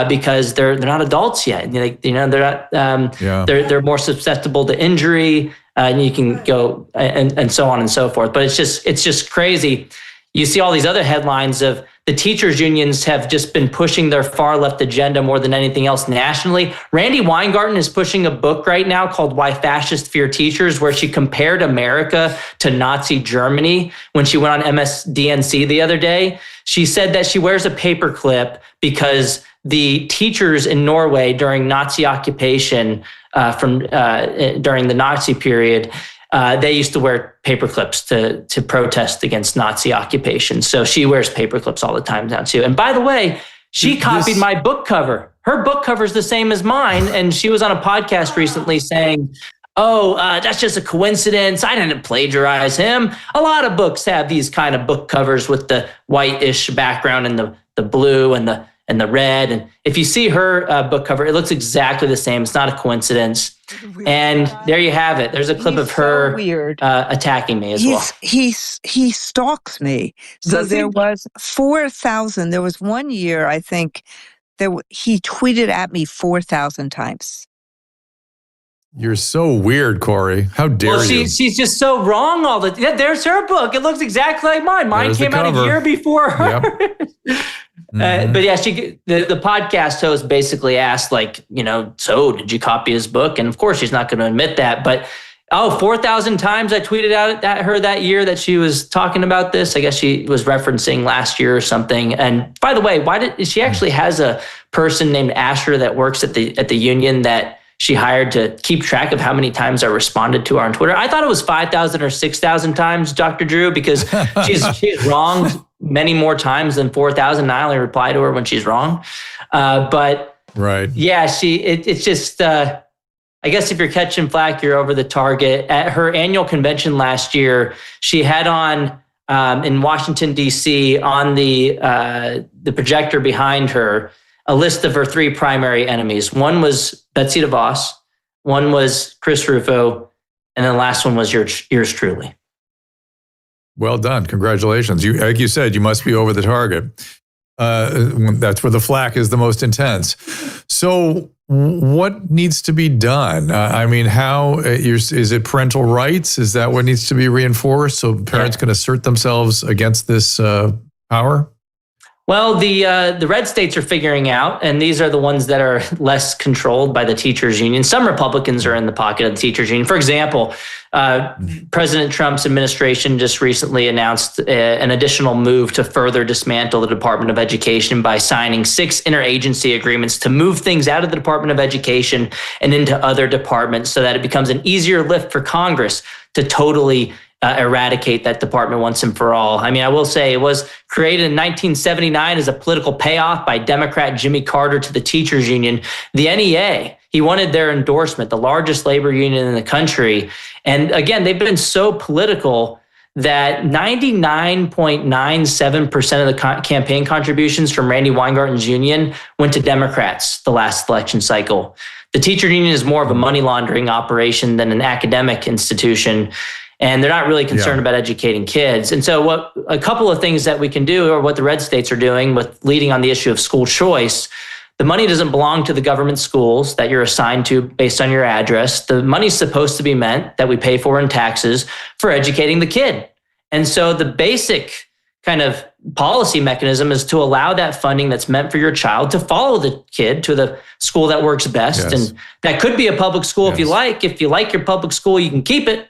because they're not adults yet. They're not. They're more susceptible to injury, and you can go and so on and so forth. But it's just crazy. You see all these other headlines of the teachers unions have just been pushing their far left agenda more than anything else nationally. Randy Weingarten is pushing a book right now called Why Fascists Fear Teachers, where she compared America to Nazi Germany when she went on MSDNC the other day. She said that she wears a paperclip because the teachers in Norway during Nazi occupation, during the Nazi period, they used to wear paperclips to protest against Nazi occupation. So she wears paperclips all the time now too. And by the way, she copied my book cover. Her book cover is the same as mine. And she was on a podcast recently saying, that's just a coincidence. I didn't plagiarize him. A lot of books have these kind of book covers with the whitish background and the blue and the red. And if you see her book cover, it looks exactly the same. It's not a coincidence. And there you have it. There's a clip of her attacking me as well. He stalks me. So there was 4,000. There was one year, I think, he tweeted at me 4,000 times. You're so weird, Corey. How dare you? She's just so wrong all the time. Yeah, there's her book. It looks exactly like mine. Mine came out a year before her. Yep. But yeah, the podcast host basically asked, so did you copy his book? And of course, she's not going to admit that. But 4,000 times I tweeted out at her that year that she was talking about this. I guess she was referencing last year or something. And by the way, she actually has a person named Asher that works at the union that she hired to keep track of how many times I responded to her on Twitter. I thought it was 5,000 or 6,000 times, Dr. Drew, because she's wrong many more times than 4,000. I only reply to her when she's wrong. But right. Yeah, it's just, I guess if you're catching flack, you're over the target. At her annual convention last year, she had on in Washington, D.C., on the projector behind her, a list of her 3 primary enemies. One was Betsy DeVos, one was Chris Rufo, And then the last one was yours truly. Well done. Congratulations. Like you said, you must be over the target. That's where the flack is the most intense. So what needs to be done? How is it parental rights? Is that what needs to be reinforced so parents can assert themselves against this power? Well, the red states are figuring out, and these are the ones that are less controlled by the teachers union. Some Republicans are in the pocket of the teachers union. For example, President Trump's administration just recently announced an additional move to further dismantle the Department of Education by signing 6 interagency agreements to move things out of the Department of Education and into other departments so that it becomes an easier lift for Congress to totally eradicate that department once and for all. I will say it was created in 1979 as a political payoff by Democrat Jimmy Carter to the teachers union. The NEA, he wanted their endorsement, the largest labor union in the country. And again, they've been so political that 99.97% of the campaign contributions from Randy Weingarten's union went to Democrats the last election cycle. The teacher union is more of a money laundering operation than an academic institution. And they're not really concerned about educating kids. And so a couple of things that we can do, or what the red states are doing with leading on the issue of school choice, the money doesn't belong to the government schools that you're assigned to based on your address. The money's supposed to be meant that we pay for in taxes for educating the kid. And so the basic kind of policy mechanism is to allow that funding that's meant for your child to follow the kid to the school that works best. And that could be a public school if you like. If you like your public school, you can keep it.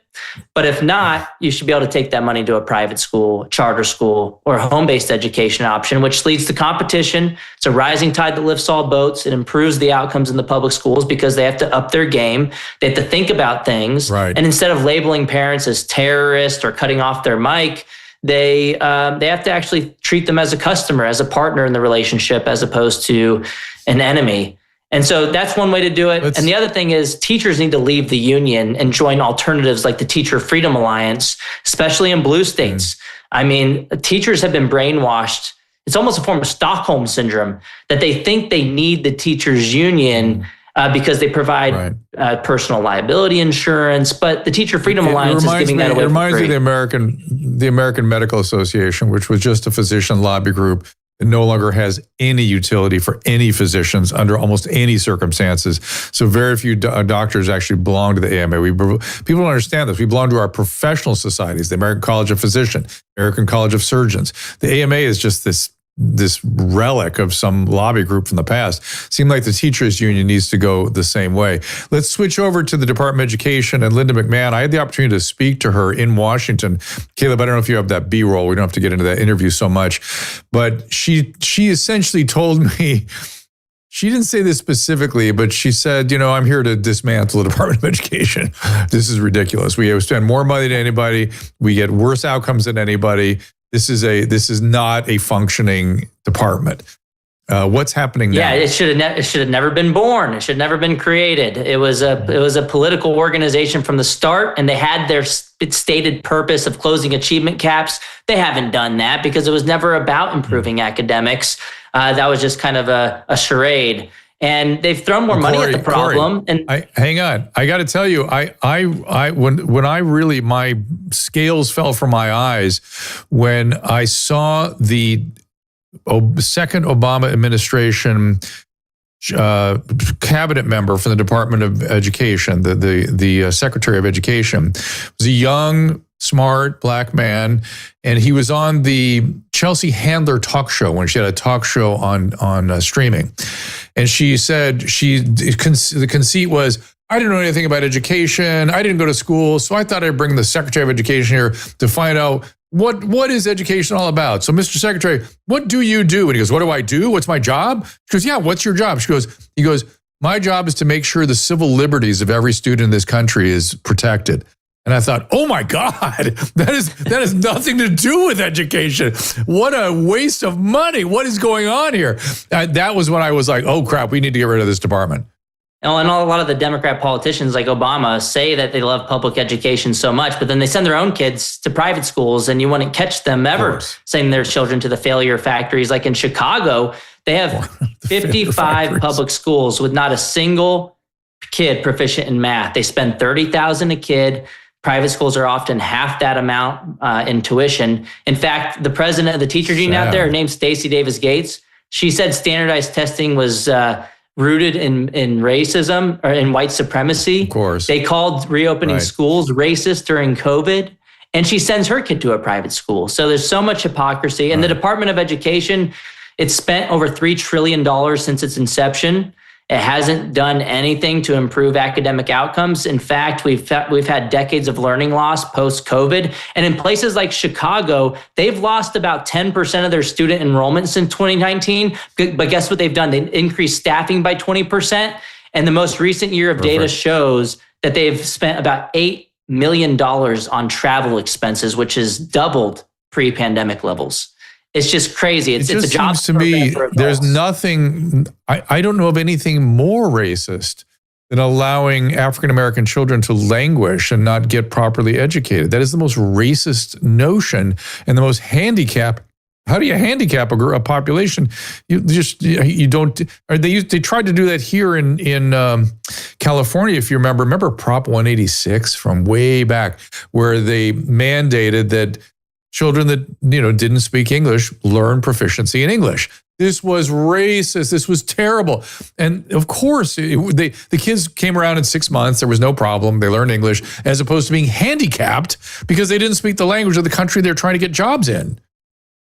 But if not, you should be able to take that money to a private school, charter school, or a home-based education option, which leads to competition. It's a rising tide that lifts all boats. It improves the outcomes in the public schools because they have to up their game. They have to think about things. Right. And instead of labeling parents as terrorists or cutting off their mic, they have to actually treat them as a customer, as a partner in the relationship, as opposed to an enemy. And so that's one way to do it. And the other thing is teachers need to leave the union and join alternatives like the Teacher Freedom Alliance, especially in blue states. Teachers have been brainwashed. It's almost a form of Stockholm syndrome that they think they need the teachers union because they provide personal liability insurance. But the Teacher Freedom Alliance is giving that away for free. It reminds me of the American Medical Association, which was just a physician lobby group. It no longer has any utility for any physicians under almost any circumstances. So very few doctors actually belong to the AMA. People don't understand this. We belong to our professional societies, the American College of Physicians, American College of Surgeons. The AMA is just this relic of some lobby group from the past. Seemed like the teachers union needs to go the same way. Let's switch over to the Department of Education and Linda McMahon. I had the opportunity to speak to her in Washington. Caleb, I don't know if you have that B-roll. We don't have to get into that interview so much, but she essentially told me, she didn't say this specifically, but she said, I'm here to dismantle the Department of Education. This is ridiculous. We spend more money than anybody. We get worse outcomes than anybody. This is not a functioning department. What's happening now? Yeah, it should have never been born. It should have never been created. It was a political organization from the start, and they had their stated purpose of closing achievement gaps. They haven't done that because it was never about improving academics. That was just kind of a charade. And they've thrown more money at the problem. Hang on. I got to tell you, when I really, my scales fell from my eyes when I saw the second Obama administration cabinet member from the Department of Education, the Secretary of Education, was a young, smart black man, and he was on the Chelsea Handler talk show when she had a talk show on streaming. And she said the conceit was, I didn't know anything about education. I didn't go to school, so I thought I'd bring the Secretary of Education here to find out what is education all about. So, Mr. Secretary, what do you do? And he goes, what do I do? What's my job? She goes, yeah, what's your job? He goes, my job is to make sure the civil liberties of every student in this country is protected. And I thought, oh my God, that has nothing to do with education. What a waste of money. What is going on here? That was when I was like, oh crap, we need to get rid of this department. And a lot of the Democrat politicians like Obama say that they love public education so much, but then they send their own kids to private schools, and you wouldn't catch them ever sending their children to the failure factories. Like in Chicago, they have 55 public schools with not a single kid proficient in math. They spend $30,000 a kid. Private schools are often half that amount in tuition. In fact, the president of the teachers union out there, her name's Stacey Davis Gates, she said standardized testing was rooted in racism or in white supremacy. Of course. They called reopening schools racist during COVID. And she sends her kid to a private school. So there's so much hypocrisy. And the Department of Education, it's spent over $3 trillion since its inception. It hasn't done anything to improve academic outcomes. In fact, we've had decades of learning loss post-COVID. And in places like Chicago, they've lost about 10% of their student enrollment since 2019. But guess what they've done? They increased staffing by 20%. And the most recent year of data shows that they've spent about $8 million on travel expenses, which is doubled pre-pandemic levels. It's just crazy. It's a job. Seems to me there's nothing. I don't know of anything more racist than allowing African-American children to languish and not get properly educated. That is the most racist notion and the most handicap. How do you handicap a population? You don't. They tried to do that here in California, if you remember. Remember Prop 186 from way back, where they mandated that children that didn't speak English learn proficiency in English. This was racist. This was terrible. And of course, the kids came around in 6 months. There was no problem. They learned English, as opposed to being handicapped because they didn't speak the language of the country they're trying to get jobs in.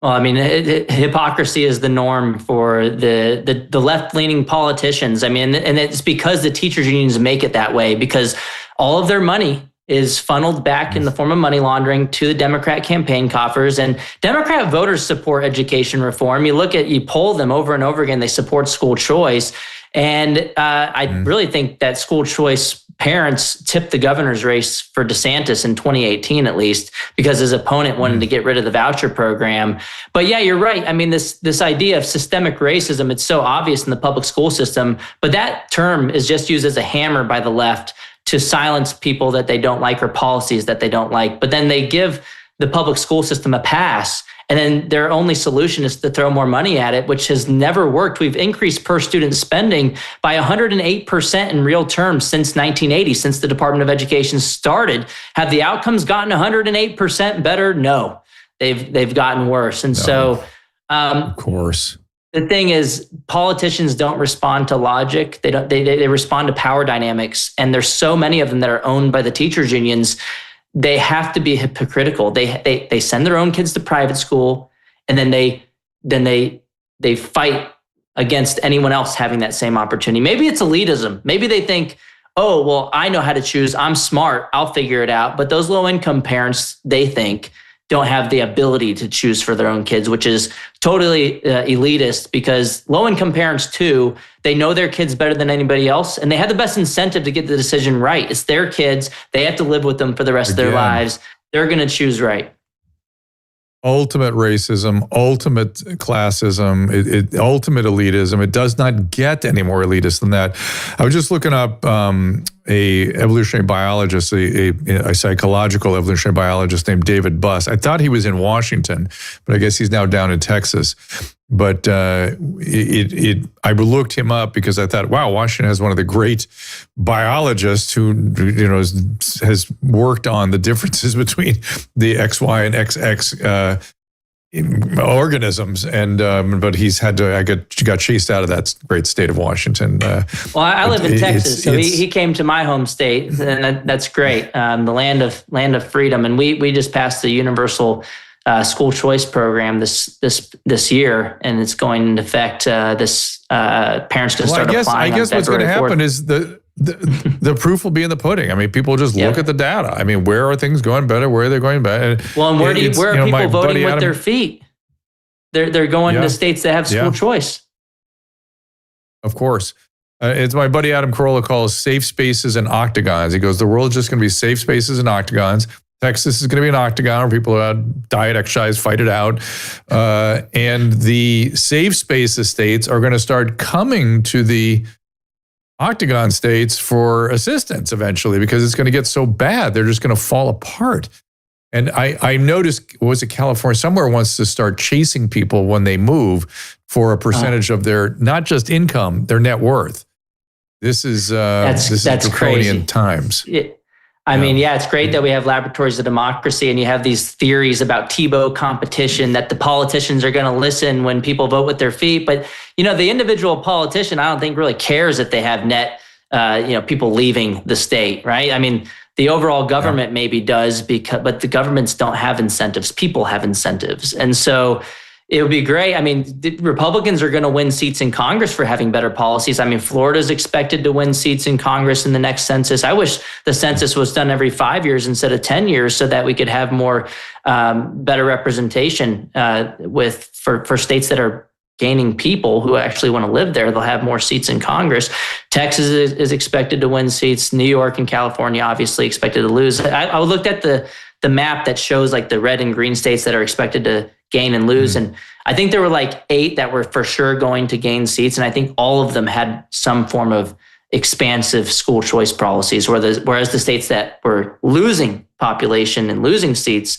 Well, I mean, hypocrisy is the norm for the left-leaning politicians. I mean, and it's because the teachers unions make it that way, because all of their money is funneled back in the form of money laundering to the Democrat campaign coffers. And Democrat voters support education reform. You poll them over and over again, they support school choice. And I really think that school choice parents tipped the governor's race for DeSantis in 2018, at least, because his opponent wanted to get rid of the voucher program. But yeah, you're right. I mean, this idea of systemic racism, it's so obvious in the public school system, but that term is just used as a hammer by the left to silence people that they don't like or policies that they don't like. But then they give the public school system a pass. And then their only solution is to throw more money at it, which has never worked. We've increased per student spending by 108% in real terms since 1980, since the Department of Education started. Have the outcomes gotten 108% better? No, they've gotten worse. And so, of course, the thing is, politicians don't respond to logic. They respond to power dynamics. And there's so many of them that are owned by the teachers unions. They have to be hypocritical. They send their own kids to private school, and then they fight against anyone else having that same opportunity. Maybe it's elitism. Maybe they think, oh, well, I know how to choose. I'm smart. I'll figure it out. But those low-income parents, they think, don't have the ability to choose for their own kids, which is totally elitist, because low-income parents, too, they know their kids better than anybody else, and they have the best incentive to get the decision right. It's their kids. They have to live with them for the rest of their lives. They're going to choose right. Ultimate racism, ultimate classism, ultimate elitism. It does not get any more elitist than that. I was just looking up a evolutionary biologist, a psychological evolutionary biologist named David Buss. I thought he was in Washington, but I guess he's now down in Texas. But I looked him up because I thought, wow, Washington has one of the great biologists who has worked on the differences between the XY and XX organisms, and but he's had to. I got chased out of that great state of Washington. Well, I live in Texas, so he came to my home state, and that's great. The land of freedom, and we just passed the universal school choice program this year, and it's going into effect. Parents can start applying. I guess what's going to happen is the proof will be in the pudding. I mean, people just look at the data. I mean, where are things going better? Where are they going better? Well, and where are people voting with their feet? They're going to states that have school choice. Of course. It's my buddy Adam Carolla calls safe spaces and octagons. He goes, the world's just going to be safe spaces and octagons. Texas is going to be an octagon where people who diet, exercise, fight it out. And the safe spaces states are going to start coming to the octagon states for assistance eventually, because it's going to get so bad. They're just going to fall apart. And I noticed, was it California? Somewhere wants to start chasing people when they move for a percentage of their, not just income, their net worth. This is that's draconian crazy. times. I mean, it's great that we have laboratories of democracy and you have these theories about Tebow competition that the politicians are going to listen when people vote with their feet. But, the individual politician, I don't think really cares if they have net, people leaving the state, right? I mean, the overall government maybe does but the governments don't have incentives. People have incentives. And so it would be great. I mean, the Republicans are going to win seats in Congress for having better policies. I mean, Florida's expected to win seats in Congress in the next census. I wish the census was done every 5 years instead of 10 years so that we could have more better representation for states that are gaining people who actually want to live there. They'll have more seats in Congress. Texas is expected to win seats. New York and California obviously expected to lose. I looked at the map that shows like the red and green states that are expected to gain and lose. And I think there were like 8 that were for sure going to gain seats. And I think all of them had some form of expansive school choice policies, whereas the states that were losing population and losing seats,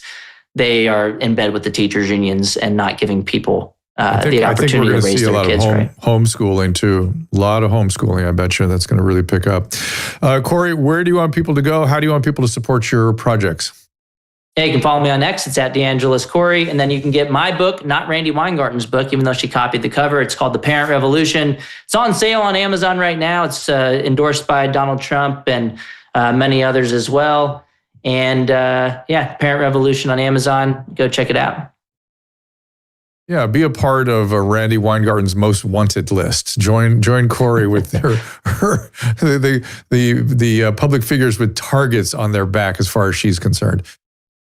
they are in bed with the teachers unions and not giving people the opportunity to raise their kids. Homeschooling too. A lot of homeschooling. I bet you that's going to really pick up. Corey, where do you want people to go? How do you want people to support your projects? Yeah, you can follow me on X. It's at DeAngelis Corey. And then you can get my book, not Randy Weingarten's book, even though she copied the cover. It's called The Parent Revolution. It's on sale on Amazon right now. It's endorsed by Donald Trump and many others as well. And Parent Revolution on Amazon. Go check it out. Yeah, be a part of Randy Weingarten's most wanted list. Join Corey with the public figures with targets on their back as far as she's concerned.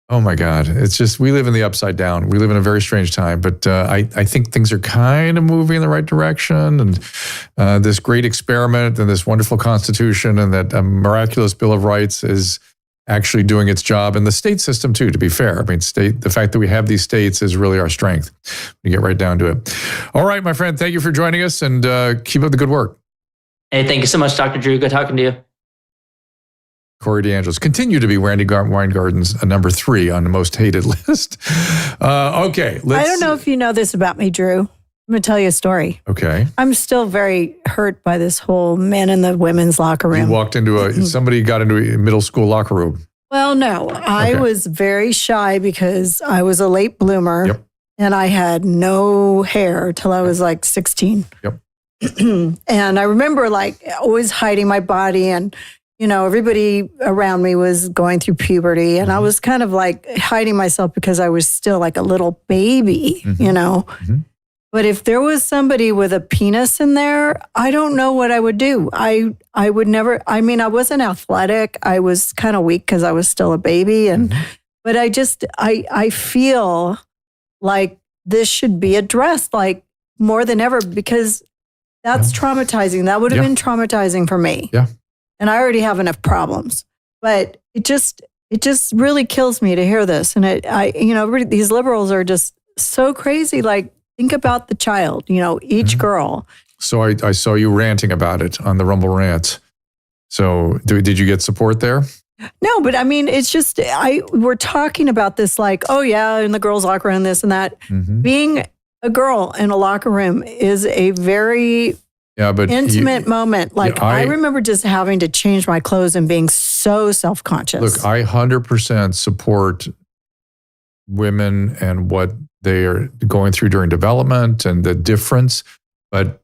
Oh my God. It's just, we live in the upside down. We live in a very strange time, but I think things are kind of moving in the right direction. And this great experiment and this wonderful Constitution and that miraculous Bill of Rights is actually doing its job. And the state system too, to be fair. I mean, the fact that we have these states is really our strength. We get right down to it. All right, my friend, thank you for joining us and keep up the good work. Hey, thank you so much, Dr. Drew. Good talking to you. Corey DeAngelis continue to be Randy Weingarten's number 3 on the most hated list. Okay. I don't know if you know this about me, Drew. I'm going to tell you a story. Okay. I'm still very hurt by this whole men in the women's locker room. You walked into somebody got into a middle school locker room. Well, no. I was very shy because I was a late bloomer. Yep. And I had no hair till I was like 16. Yep. And I remember like always hiding my body and everybody around me was going through puberty and I was kind of like hiding myself because I was still like a little baby, But if there was somebody with a penis in there, I don't know what I would do. I would never, I wasn't athletic. I was kind of weak because I was still a baby. But I feel like this should be addressed like more than ever because that's traumatizing. That would have been traumatizing for me. Yeah. And I already have enough problems, but it just really kills me to hear this. And these liberals are just so crazy. Like, think about the child, each girl. So I saw you ranting about it on the Rumble Rants. So did you get support there? No, but it's just, we're talking about this like, oh yeah, in the girls' locker room, this and that. Being a girl in a locker room is a very intimate moment. Like I remember just having to change my clothes and being so self-conscious. Look, I 100% support women and what they are going through during development and the difference. But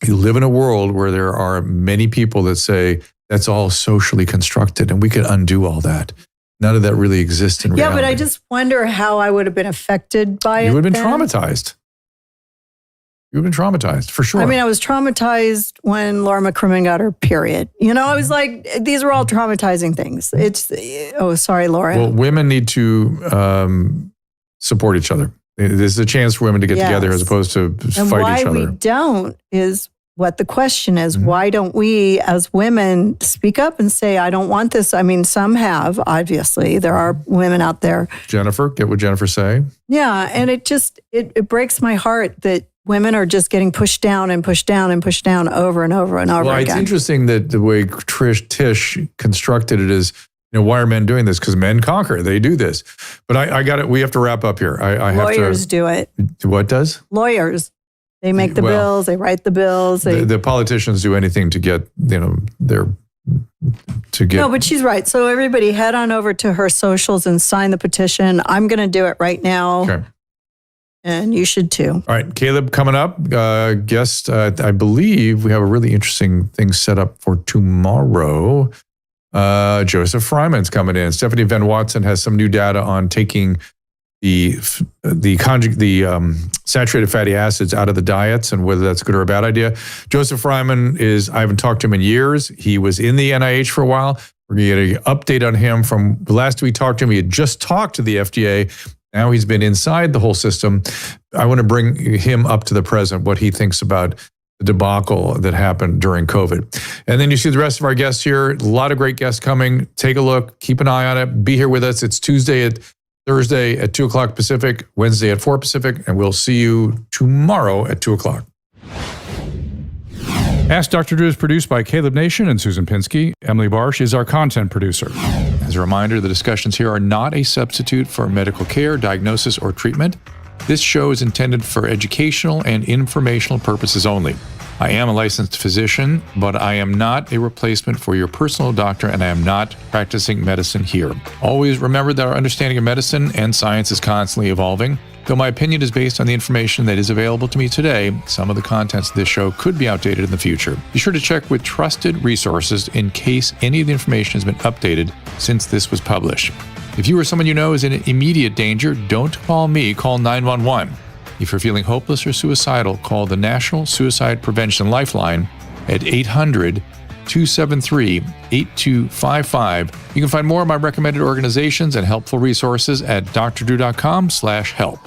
you live in a world where there are many people that say that's all socially constructed and we could undo all that. None of that really exists in reality. Yeah, but I just wonder how I would have been affected by it. You would have been traumatized. You've been traumatized, for sure. I was traumatized when Laura McCrimmon got her period. I was like, these are all traumatizing things. Sorry, Laura. Well, women need to support each other. This is a chance for women to get together as opposed to fight each other. And why we don't is what the question is. Why don't we as women speak up and say, I don't want this? Some have, obviously. There are women out there. Jennifer, get what Jennifer say. Yeah, and it breaks my heart that women are just getting pushed down and pushed down and pushed down over and over and over again. It's interesting that the way Tish constructed it is, why are men doing this? Because men conquer. They do this. But I got it. We have to wrap up here. Lawyers do it. What does? Lawyers. They make the bills. They write the bills. The politicians do anything to get, No, but she's right. So everybody head on over to her socials and sign the petition. I'm going to do it right now. Okay. And you should too. All right, Caleb, coming up, guest, I believe we have a really interesting thing set up for tomorrow. Joseph Fryman's coming in. Stephanie Van Watson has some new data on taking the saturated fatty acids out of the diets and whether that's a good or a bad idea. Joseph Fryman I haven't talked to him in years. He was in the NIH for a while. We're going to get an update on him from the last we talked to him. He had just talked to the FDA. Now he's been inside the whole system. I want to bring him up to the present, what he thinks about the debacle that happened during COVID. And then you see the rest of our guests here. A lot of great guests coming. Take a look. Keep an eye on it. Be here with us. It's Thursday at 2 o'clock Pacific, Wednesday at 4 Pacific, and we'll see you tomorrow at 2 o'clock. Ask Dr. Drew is produced by Caleb Nation and Susan Pinsky. Emily Barsh is our content producer. As a reminder, the discussions here are not a substitute for medical care, diagnosis, or treatment. This show is intended for educational and informational purposes only. I am a licensed physician, but I am not a replacement for your personal doctor, and I am not practicing medicine here. Always remember that our understanding of medicine and science is constantly evolving. Though my opinion is based on the information that is available to me today, some of the contents of this show could be outdated in the future. Be sure to check with trusted resources in case any of the information has been updated since this was published. If you or someone you know is in immediate danger, don't call me, call 911. If you're feeling hopeless or suicidal, call the National Suicide Prevention Lifeline at 800-273-8255. You can find more of my recommended organizations and helpful resources at drdrew.com/help.